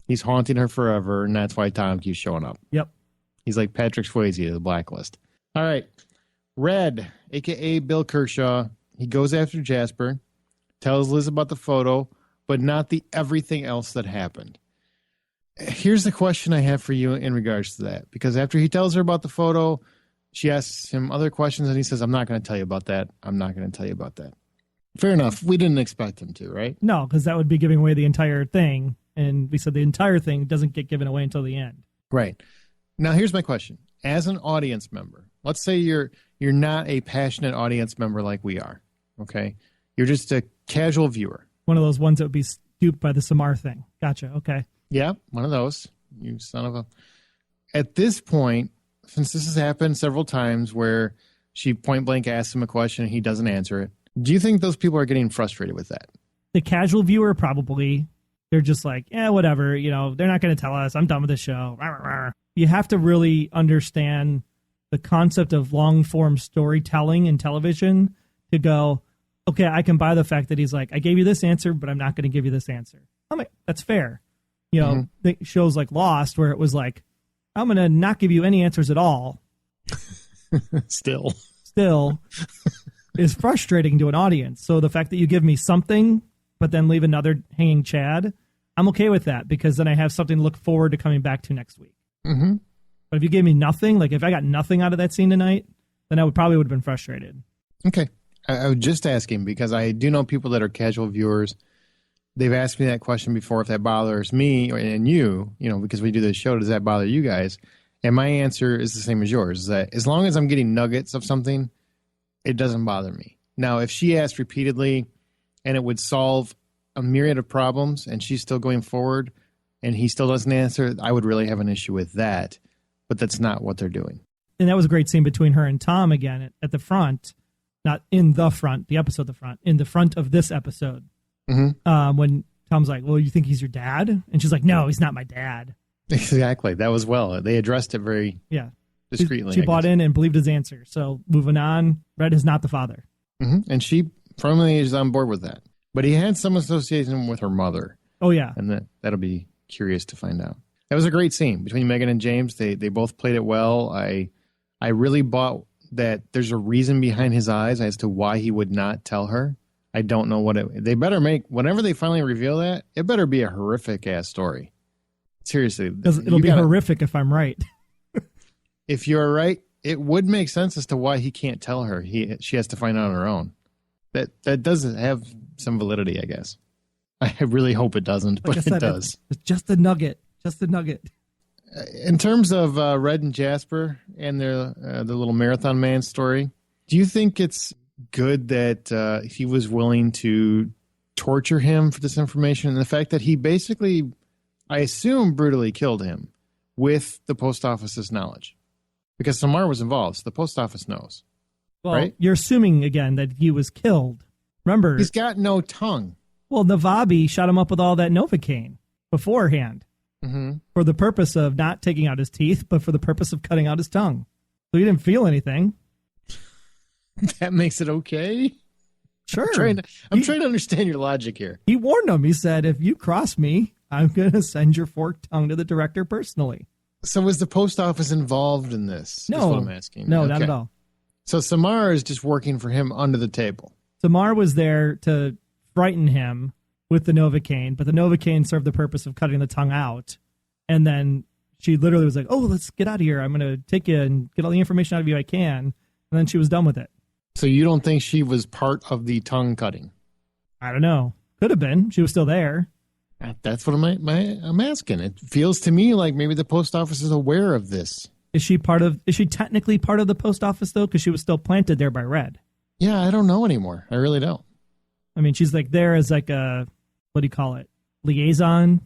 He's haunting her forever, and that's why Tom keeps showing up. Yep. He's like Patrick Swayze of the Blacklist. All right. Red, a.k.a. Bill Kershaw, he goes after Jasper, tells Liz about the photo, but not the everything else that happened. Here's the question I have for you in regards to that, because after he tells her about the photo, she asks him other questions, and he says, I'm not going to tell you about that. I'm not going to tell you about that. Fair enough. We didn't expect him to, right? No, because that would be giving away the entire thing. And we said the entire thing doesn't get given away until the end. Right. Now, here's my question. As an audience member, let's say you're not a passionate audience member like we are, okay? You're just a casual viewer. One of those ones that would be duped by the Samar thing. Gotcha. Okay. Yeah, one of those. You son of a... At this point, since this has happened several times where she point blank asks him a question and he doesn't answer it, Do you think those people are getting frustrated with that? The casual viewer, probably. They're just like, yeah, whatever. You know, they're not going to tell us. I'm done with the show. You have to really understand the concept of long-form storytelling in television to go, okay, I can buy the fact that he's like, I gave you this answer, but I'm not going to give you this answer. I'm like, that's fair. You know, shows like Lost, where it was like, I'm going to not give you any answers at all. Still is frustrating to an audience. So the fact that you give me something, but then leave another hanging Chad, I'm okay with that, because then I have something to look forward to coming back to next week. Mm-hmm. But if you gave me nothing, like if I got nothing out of that scene tonight, then I would have been frustrated. Okay. I was just asking because I do know people that are casual viewers. They've asked me that question before, if that bothers me and you know, because we do this show, does that bother you guys? And my answer is the same as yours, is that as long as I'm getting nuggets of something, it doesn't bother me. Now, if she asked repeatedly and it would solve a myriad of problems and she's still going forward and he still doesn't answer, I would really have an issue with that. But that's not what they're doing. And that was a great scene between her and Tom again at the front. Not in the front, the episode the front, in the front of this episode. Mm-hmm. When Tom's like, well, you think he's your dad? And she's like, no, he's not my dad. Exactly. That was well. They addressed it very discreetly. She bought in and believed his answer. So moving on, Red is not the father. Mm-hmm. And she firmly is on board with that. But he had some association with her mother. Oh, yeah. And that'll be curious to find out. That was a great scene between Megan and James. They both played it well. I really bought that there's a reason behind his eyes as to why he would not tell her. I don't know they better make, whenever they finally reveal that, it better be a horrific ass story. Seriously. Because it'll be horrific if I'm right. If you're right, it would make sense as to why he can't tell her. She has to find out on her own. That does have some validity, I guess. I really hope it doesn't, but it does. It's just a nugget. Just a nugget. In terms of Red and Jasper and the little Marathon Man story, do you think it's good that he was willing to torture him for this information, and the fact that he basically, I assume, brutally killed him with the post office's knowledge? Because Samar was involved, so the post office knows. Well, right? You're assuming, again, that he was killed. Remember, he's got no tongue. Well, Navabi shot him up with all that Novocaine beforehand. Mm-hmm. For the purpose of not taking out his teeth, but for the purpose of cutting out his tongue. So he didn't feel anything. That makes it okay? Sure. I'm trying to understand your logic here. He warned him. He said, if you cross me, I'm going to send your forked tongue to the director personally. So was the post office involved in this? No. Is what I'm asking. No, not at all. So Samar is just working for him under the table. Samar was there to frighten him with the Novocaine, but the Novocaine served the purpose of cutting the tongue out. And then she literally was like, oh, let's get out of here. I'm going to take you and get all the information out of you I can. And then she was done with it. So you don't think she was part of the tongue cutting? I don't know. Could have been. She was still there. That's what I'm asking. It feels to me like maybe the post office is aware of this. Is she technically part of the post office, though? Because she was still planted there by Red. Yeah, I don't know anymore. I really don't. I mean, she's like there as like a, what do you call it? Liaison?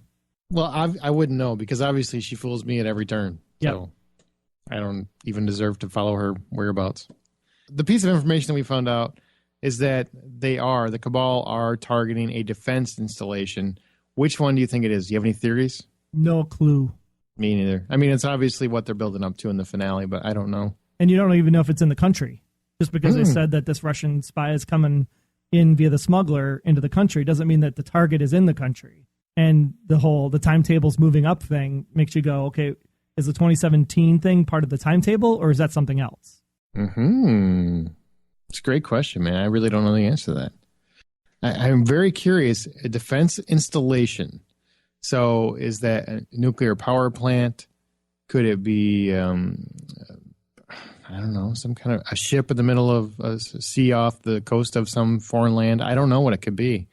Well, I wouldn't know because obviously she fools me at every turn. Yep. So I don't even deserve to follow her whereabouts. The piece of information that we found out is that the Cabal are targeting a defense installation. Which one do you think it is? Do you have any theories? No clue. Me neither. I mean, it's obviously what they're building up to in the finale, but I don't know. And you don't even know if it's in the country. Just because they said that this Russian spy is coming in via the smuggler into the country doesn't mean that the target is in the country. And the timetables moving up thing makes you go, okay, is the 2017 thing part of the timetable or is that something else? It's a great question, man. I really don't know the answer to that. I'm very curious. A defense installation. So is that a nuclear power plant? Could it be, I don't know, some kind of a ship in the middle of a sea off the coast of some foreign land? I don't know what it could be,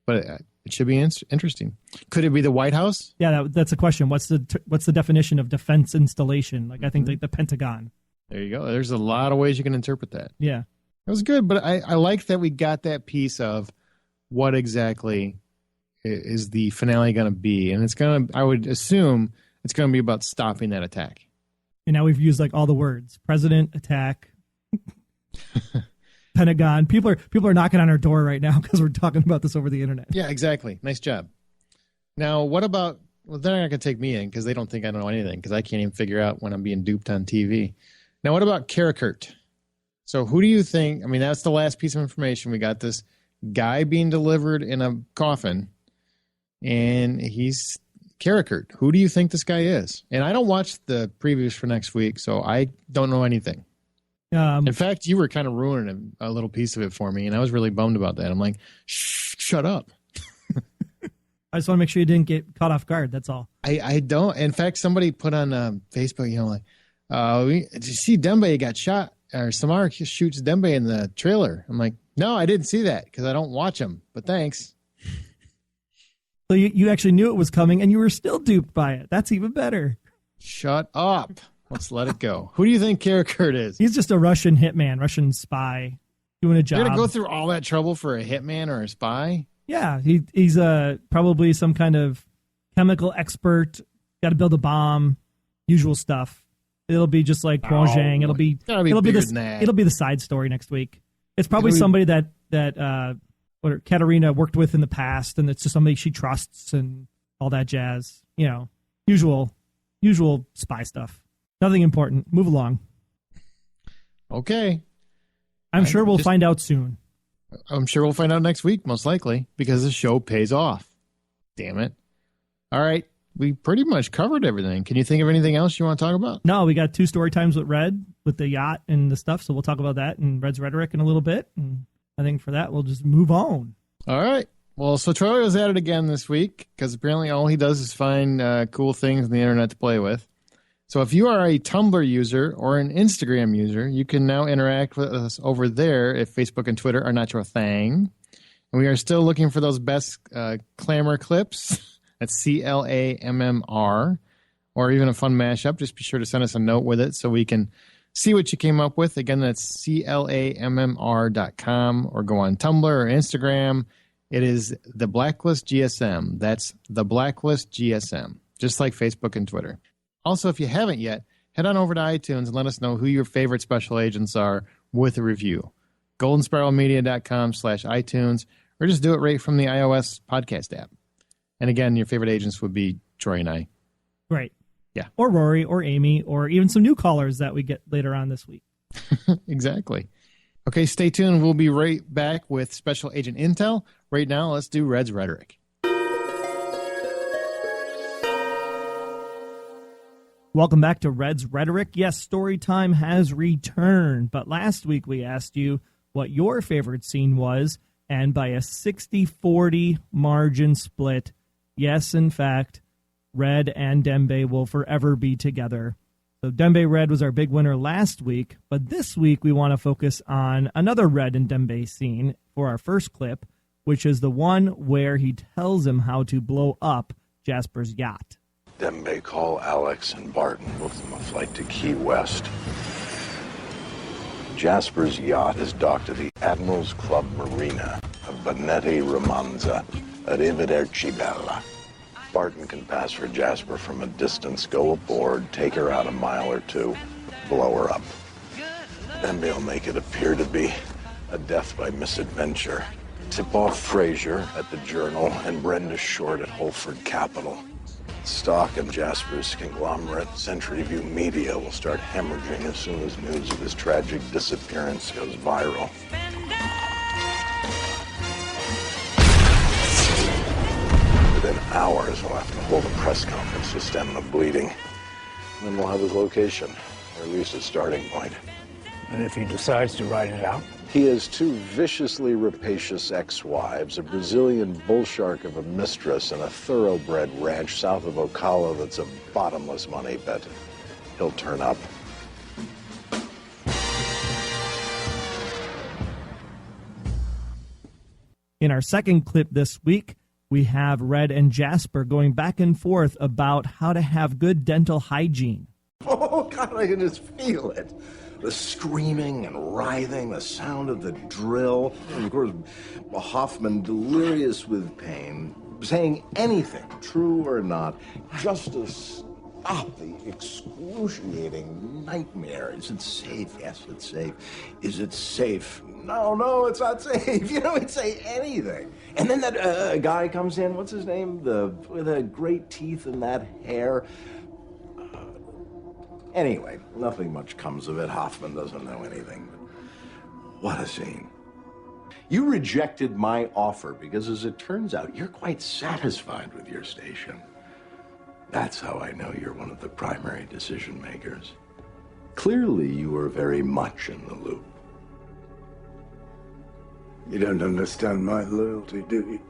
but it should be interesting. Could it be the White House? Yeah, that's a question. What's the definition of defense installation? Like I think the Pentagon. There you go. There's a lot of ways you can interpret that. Yeah. That was good, but I like that we got that piece of what exactly is the finale going to be. And I would assume it's going to be about stopping that attack. And now we've used like all the words. President, attack. Pentagon. People are knocking on our door right now because we're talking about this over the internet. Yeah, exactly. Nice job. Now, what about, well, they're not going to take me in because they don't think I know anything because I can't even figure out when I'm being duped on TV. Now, what about Karakurt? So who do you think, I mean, that's the last piece of information. We got this guy being delivered in a coffin, and he's Karakurt. Who do you think this guy is? And I don't watch the previews for next week, so I don't know anything. In fact, you were kind of ruining a little piece of it for me, and I was really bummed about that. I'm like, shut up. I just want to make sure you didn't get caught off guard. That's all. I don't. In fact, somebody put on Facebook, did you see Dembe got shot? Or Samar shoots Dembe in the trailer. I'm like, no, I didn't see that because I don't watch him. But thanks. So you actually knew it was coming, and you were still duped by it. That's even better. Shut up. Let's let it go. Who do you think Karakurt is? He's just a Russian hitman, Russian spy doing a job. You're going to go through all that trouble for a hitman or a spy? Yeah, he's probably some kind of chemical expert. Got to build a bomb, usual stuff. It'll be just like Kwon Zhang. It'll be the side story next week. It's probably somebody that Katarina worked with in the past, and it's just somebody she trusts and all that jazz. You know, usual spy stuff. Nothing important. Move along. Okay. I'm sure we'll find out soon. I'm sure we'll find out next week, most likely, because the show pays off. Damn it. All right. We pretty much covered everything. Can you think of anything else you want to talk about? No, we got 2 story times with Red, with the yacht and the stuff, so we'll talk about that and Red's rhetoric in a little bit. And I think for that, we'll just move on. All right. Well, so Troy was at it again this week, because apparently all he does is find cool things on the internet to play with. So if you are a Tumblr user or an Instagram user, you can now interact with us over there if Facebook and Twitter are not your thing. And we are still looking for those best clamor clips. That's CLAMMR, or even a fun mashup. Just be sure to send us a note with it so we can see what you came up with. Again, that's CLAMMR.com, or go on Tumblr or Instagram. It is the Blacklist GSM. That's the Blacklist GSM, just like Facebook and Twitter. Also, if you haven't yet, head on over to iTunes and let us know who your favorite special agents are with a review. goldenspiralmedia.com/iTunes, or just do it right from the iOS podcast app. And again, your favorite agents would be Troy and I. Right. Yeah. Or Rory or Amy, or even some new callers that we get later on this week. Exactly. Okay, stay tuned. We'll be right back with Special Agent Intel. Right now, let's do Red's Rhetoric. Welcome back to Red's Rhetoric. Yes, story time has returned, but last week we asked you what your favorite scene was, and by a 60-40 margin split, yes, in fact, Red and Dembe will forever be together. So Dembe Red was our big winner last week, but this week we want to focus on another Red and Dembe scene for our first clip, which is the one where he tells him how to blow up Jasper's yacht. Dembe, call Alex and Barton. Book them a flight to Key West. Jasper's yacht is docked at the Admiral's Club Marina of Bonete Romanza. Arrivederci Bella. Barton can pass for Jasper from a distance, go aboard, take her out a mile or two, blow her up. Dembe will make it appear to be a death by misadventure. Tip off Frazier at the Journal and Brenda Short at Holford Capital. Stock and Jasper's conglomerate, Century-View Media, will start hemorrhaging as soon as news of his tragic disappearance goes viral. Within hours, we'll have to hold a press conference to stem the bleeding. And then we'll have his location, or at least his starting point. And if he decides to ride it out? He has 2 viciously rapacious ex-wives, a Brazilian bull shark of a mistress, and a thoroughbred ranch south of Ocala that's a bottomless money pit. He'll turn up. In our second clip this week, we have Red and Jasper going back and forth about how to have good dental hygiene. Oh, God, I can just feel it. The screaming and writhing, the sound of the drill. And of course, Hoffman, delirious with pain, saying anything, true or not, just to the excruciating nightmare. Is it safe? Yes, it's safe. Is it safe? No, it's not safe. You know, he'd say anything. And then that guy comes in, what's his name? With the great teeth and that hair. Anyway, nothing much comes of it. Hoffman doesn't know anything. But what a scene. You rejected my offer because, as it turns out, you're quite satisfied with your station. That's how I know you're one of the primary decision makers. Clearly, you were very much in the loop. You don't understand my loyalty, do you?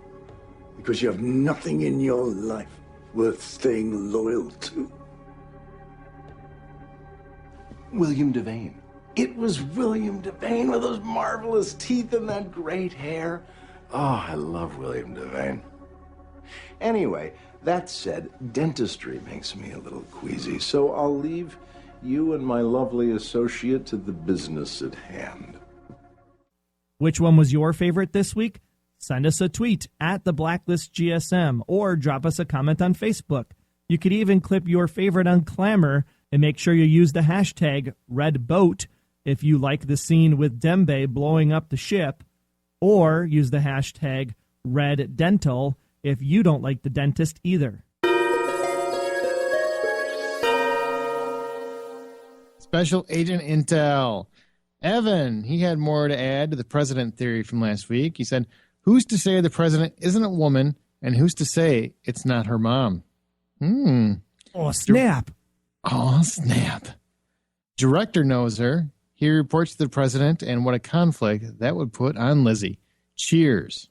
Because you have nothing in your life worth staying loyal to. William Devane. It was William Devane with those marvelous teeth and that great hair. Oh, I love William Devane. Anyway, that said, dentistry makes me a little queasy, so I'll leave you and my lovely associate to the business at hand. Which one was your favorite this week? Send us a tweet at the Blacklist GSM or drop us a comment on Facebook. You could even clip your favorite on Clamor and make sure you use the hashtag #RedBoat if you like the scene with Dembe blowing up the ship, or use the hashtag #RedDental if you don't like the dentist either. Special Agent Intel. Evan, he had more to add to the president theory from last week. He said, who's to say the president isn't a woman, and who's to say it's not her mom? Oh, snap. Oh, snap. Director knows her. He reports to the president, and what a conflict that would put on Lizzy. Cheers.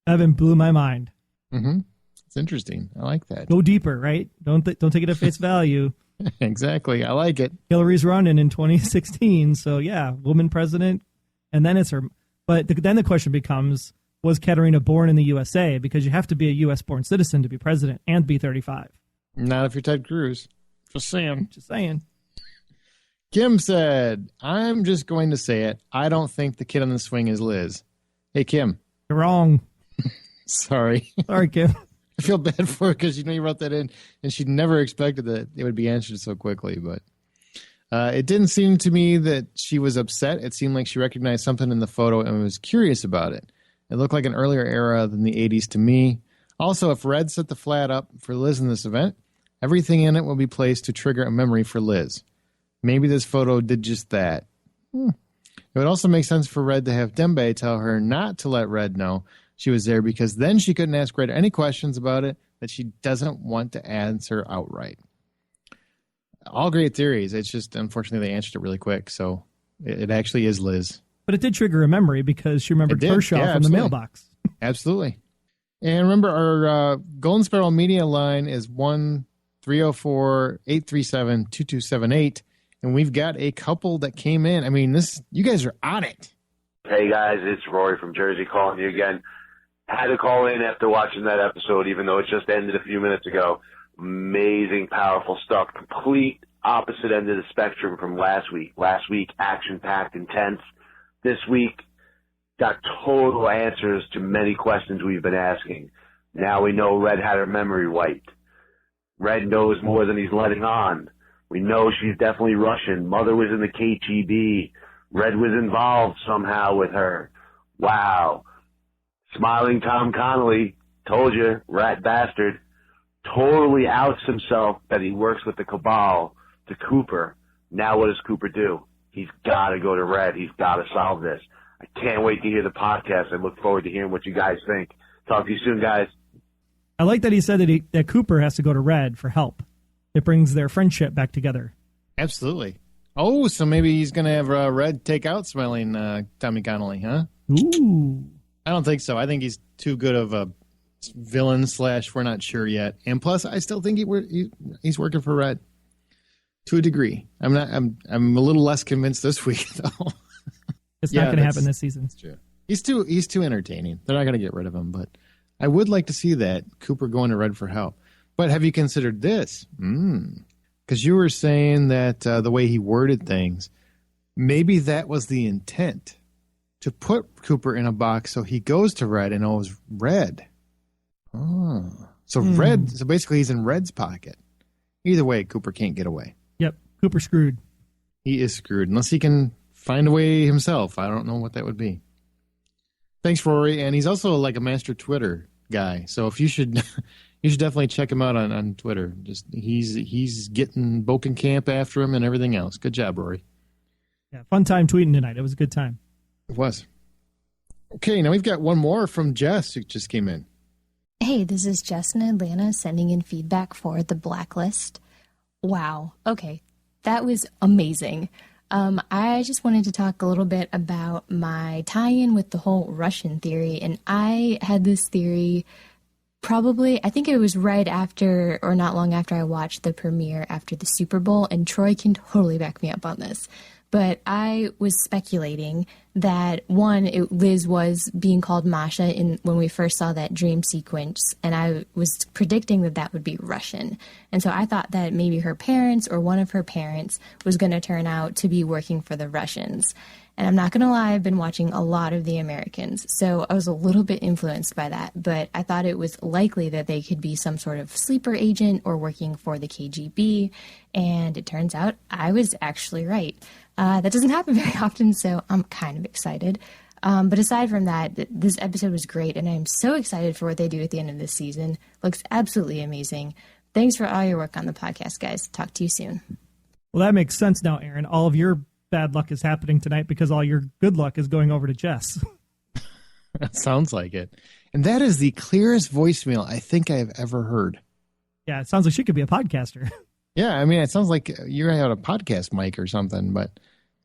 Evan blew my mind. It's interesting. I like that. Go deeper, right? Don't take it at face value. Exactly. I like it. Hillary's running in 2016, so yeah, woman president, and then it's her. But then the question becomes, was Katerina born in the USA? Because you have to be a U.S.-born citizen to be president and be 35. Not if you're Ted Cruz. Just saying. Just saying. Kim said, I'm just going to say it. I don't think the kid on the swing is Liz. Hey, Kim. You're wrong. Sorry. Sorry, Kim. I feel bad for her because you wrote that in, and she never expected that it would be answered so quickly. But it didn't seem to me that she was upset. It seemed like she recognized something in the photo and was curious about it. It looked like an earlier era than the 80s to me. Also, if Red set the flat up for Liz in this event, everything in it will be placed to trigger a memory for Liz. Maybe this photo did just that. It would also make sense for Red to have Dembe tell her not to let Red know she was there, because then she couldn't ask Red any questions about it that she doesn't want to answer outright. All great theories. It's just, unfortunately, they answered it really quick. So it actually is Liz. But it did trigger a mememory because she remembered Kershaw from the mailbox. Absolutely. And remember, our Golden Sparrow Media line is 1-304-837-2278. And we've got a couple that came in. I mean, you guys are on it. Hey, guys, it's Rory from Jersey calling you again. Had to call in after watching that episode, even though it just ended a few minutes ago. Amazing, powerful stuff. Complete opposite end of the spectrum from last week. Last week, action-packed, intense. This week, got total answers to many questions we've been asking. Now we know Red had her memory wiped. Red knows more than he's letting on. We know she's definitely Russian. Mother was in the KGB. Red was involved somehow with her. Wow. Smiling Tom Connolly, told you, rat bastard, totally outs himself that he works with the cabal to Cooper. Now what does Cooper do? He's got to go to Red. He's got to solve this. I can't wait to hear the podcast. I look forward to hearing what you guys think. Talk to you soon, guys. I like that he said that Cooper has to go to Red for help. It brings their friendship back together. Absolutely. Oh, so maybe he's going to have Red take out smiling Tommy Connolly, huh? Ooh. I don't think so. I think he's too good of a villain / we're not sure yet. And plus, I still think he's working for Red to a degree. I'm a little less convinced this week, though. It's not going to happen this season. That's true. He's too entertaining. They're not going to get rid of him, but I would like to see that Cooper going to Red for help. But have you considered this? Because you were saying that the way he worded things, maybe that was the intent, to put Cooper in a box so he goes to Red and knows Red. Oh. So Red, so basically he's in Red's pocket. Either way, Cooper can't get away. Yep, Cooper screwed. He is screwed unless he can find a way himself. I don't know what that would be. Thanks, Rory. And he's also like a master Twitter guy. So if you should definitely check him out on Twitter. Just he's getting Bokenkamp after him and everything else. Good job, Rory. Yeah, fun time tweeting tonight. It was a good time. It was. Okay, now we've got one more from Jess who just came in. Hey, this is Jess in Atlanta sending in feedback for the Blacklist. Wow. Okay, that was amazing. I just wanted to talk a little bit about my tie-in with the whole Russian theory. And I had this theory probably, I think it was right after or not long after I watched the premiere after the Super Bowl. And Troy can totally back me up on this. But I was speculating that, one, Liz was being called Masha when we first saw that dream sequence, and I was predicting that would be Russian. And so I thought that maybe her parents or one of her parents was going to turn out to be working for the Russians. And I'm not going to lie, I've been watching a lot of The Americans, so I was a little bit influenced by that. But I thought it was likely that they could be some sort of sleeper agent or working for the KGB, and it turns out I was actually right. That doesn't happen very often, so I'm kind of excited. But aside from that, this episode was great, and I'm so excited for what they do at the end of this season. Looks absolutely amazing. Thanks for all your work on the podcast, guys. Talk to you soon. Well, that makes sense now, Aaron. All of your bad luck is happening tonight because all your good luck is going over to Jess. That sounds like it. And that is the clearest voicemail I think I've ever heard. Yeah, it sounds like she could be a podcaster. Yeah, I mean, it sounds like you're out a podcast mic or something, but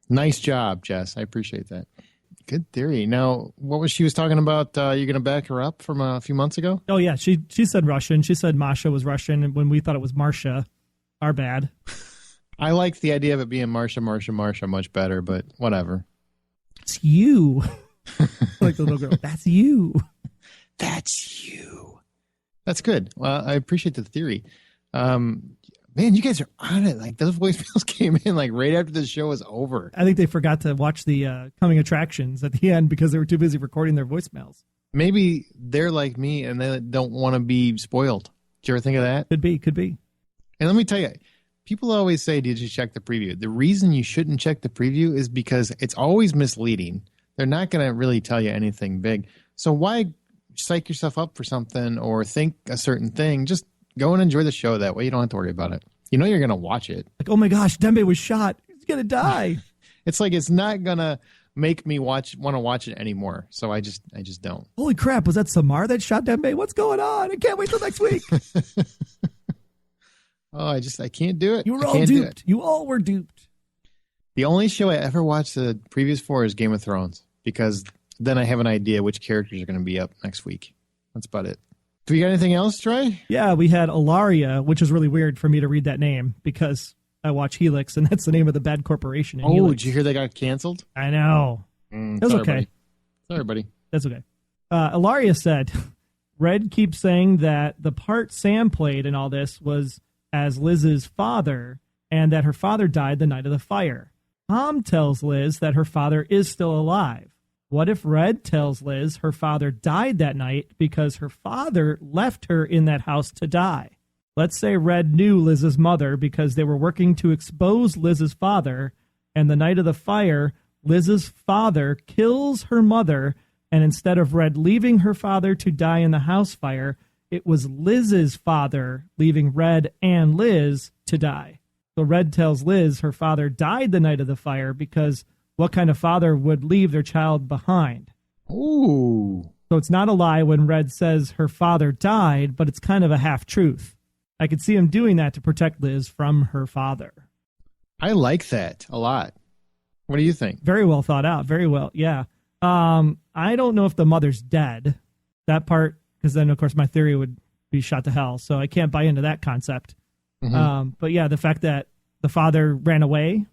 nice job, Jess. I appreciate that. Good theory. Now, what was she was talking about? You're going to back her up from a few months ago? Oh, yeah. She said Russian. She said Masha was Russian when we thought it was Marsha. Our bad. I like the idea of it being Marsha much better, but whatever. It's you. Like the little girl. That's you. That's you. That's good. Well, I appreciate the theory. Man, you guys are on it. Like, those voicemails came in like right after the show was over. I think they forgot to watch the coming attractions at the end because they were too busy recording their voicemails. Maybe they're like me and they don't want to be spoiled. Did you ever think of that? Could be. And let me tell you, people always say, did you check the preview? The reason you shouldn't check the preview is because it's always misleading. They're not going to really tell you anything big. So why psych yourself up for something or think a certain thing? Just go and enjoy the show. That way you don't have to worry about it. You know you're going to watch it. Like, oh my gosh, Dembe was shot. He's going to die. It's like it's not going to make me want to watch it anymore. So I just don't. Holy crap, was that Samar that shot Dembe? What's going on? I can't wait till next week. Oh, I can't do it. You were all duped. You all were duped. The only show I ever watched the previous for is Game of Thrones because then I have an idea which characters are going to be up next week. That's about it. Do we got anything else, Troy? Yeah, we had Ilaria, which is really weird for me to read that name because I watch Helix, and that's the name of the bad corporation in Helix. Did you hear they got canceled? I know. That's okay. Buddy. Sorry, buddy. That's okay. Ilaria said, Red keeps saying that the part Sam played in all this was as Liz's father, and that her father died the night of the fire. Tom tells Liz that her father is still alive. What if Red tells Liz her father died that night because her father left her in that house to die? Let's say Red knew Liz's mother because they were working to expose Liz's father, and the night of the fire, Liz's father kills her mother, and instead of Red leaving her father to die in the house fire, it was Liz's father leaving Red and Liz to die. So Red tells Liz her father died the night of the fire because what kind of father would leave their child behind? Ooh. So it's not a lie when Red says her father died, but it's kind of a half-truth. I could see him doing that to protect Liz from her father. I like that a lot. What do you think? Very well thought out. Very well, yeah. I don't know if the mother's dead. That part, because then, of course, my theory would be shot to hell, so I can't buy into that concept. Mm-hmm. But yeah, the fact that the father ran away,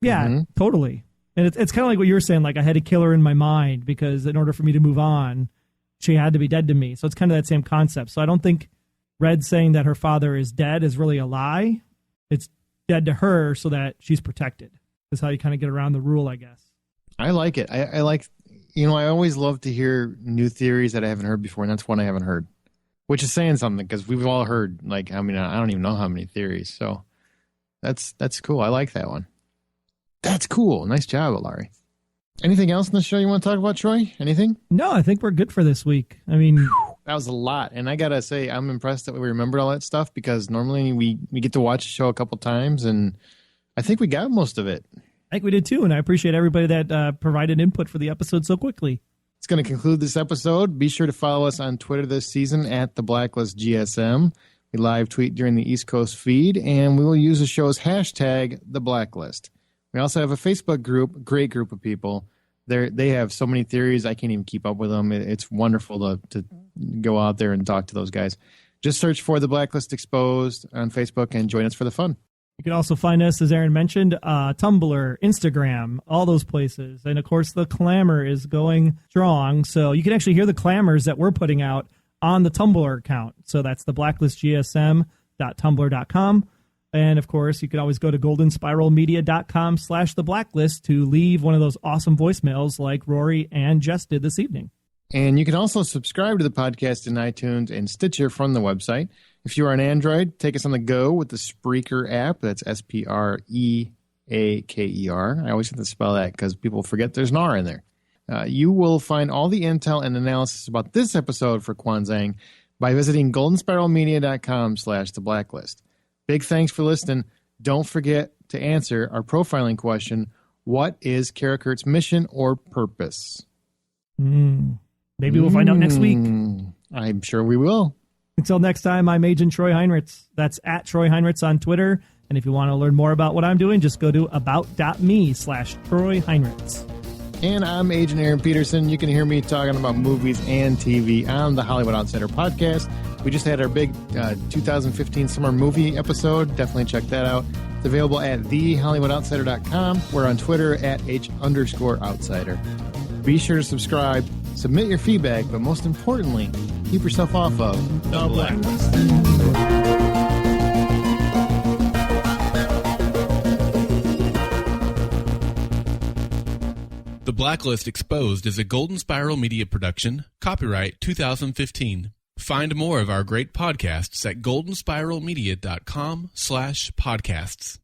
yeah, totally. And it's kind of like what you were saying, like I had to kill her in my mind because in order for me to move on, she had to be dead to me. So it's kind of that same concept. So I don't think Red saying that her father is dead is really a lie. It's dead to her so that she's protected. That's how you kind of get around the rule, I guess. I like it. I like, I always love to hear new theories that I haven't heard before, and that's one I haven't heard. which is saying something because we've all heard, like, I mean, I don't even know how many theories. So that's cool. I like that one. That's cool. Nice job, Larry. Anything else in the show you want to talk about, Troy? Anything? No, I think we're good for this week. I mean, that was a lot. And I got to say, I'm impressed that we remembered all that stuff because normally we get to watch the show a couple times, and I think we got most of it. I think we did too, and I appreciate everybody that provided input for the episode so quickly. It's going to conclude this episode. Be sure to follow us on Twitter this season at the Blacklist GSM. We live tweet during the East Coast feed, and we will use the show's hashtag, The Blacklist. We also have a Facebook group, great group of people. They have so many theories, I can't even keep up with them. It's wonderful to go out there and talk to those guys. Just search for The Blacklist Exposed on Facebook and join us for the fun. You can also find us, as Aaron mentioned, Tumblr, Instagram, all those places. And, of course, the clamor is going strong. So you can actually hear the clamors that we're putting out on the Tumblr account. So that's theblacklistgsm.tumblr.com. And, of course, you can always go to goldenspiralmedia.com/theblacklist to leave one of those awesome voicemails like Rory and Jess did this evening. And you can also subscribe to the podcast in iTunes and Stitcher from the website. If you are an Android, take us on the go with the Spreaker app. That's Spreaker. I always have to spell that because people forget there's an R in there. You will find all the intel and analysis about this episode for Kwon Zhang by visiting goldenspiralmedia.com/theblacklist. Big thanks for listening. Don't forget to answer our profiling question. What is Karakurt's mission or purpose? Maybe we'll find out next week. I'm sure we will. Until next time, I'm Agent Troy Heinrichs. That's at Troy Heinrichs on Twitter. And if you want to learn more about what I'm doing, just go to about.me/Troy Heinrichs. And I'm Agent Aaron Peterson. You can hear me talking about movies and TV on the Hollywood Outsider podcast. We just had our big 2015 summer movie episode. Definitely check that out. It's available at thehollywoodoutsiders.com. We're on Twitter at H_outsider. Be sure to subscribe, submit your feedback, but most importantly, keep yourself off of The Blacklist. The Blacklist Exposed is a Golden Spiral Media production, copyright 2015. Find more of our great podcasts at goldenspiralmedia.com/podcasts.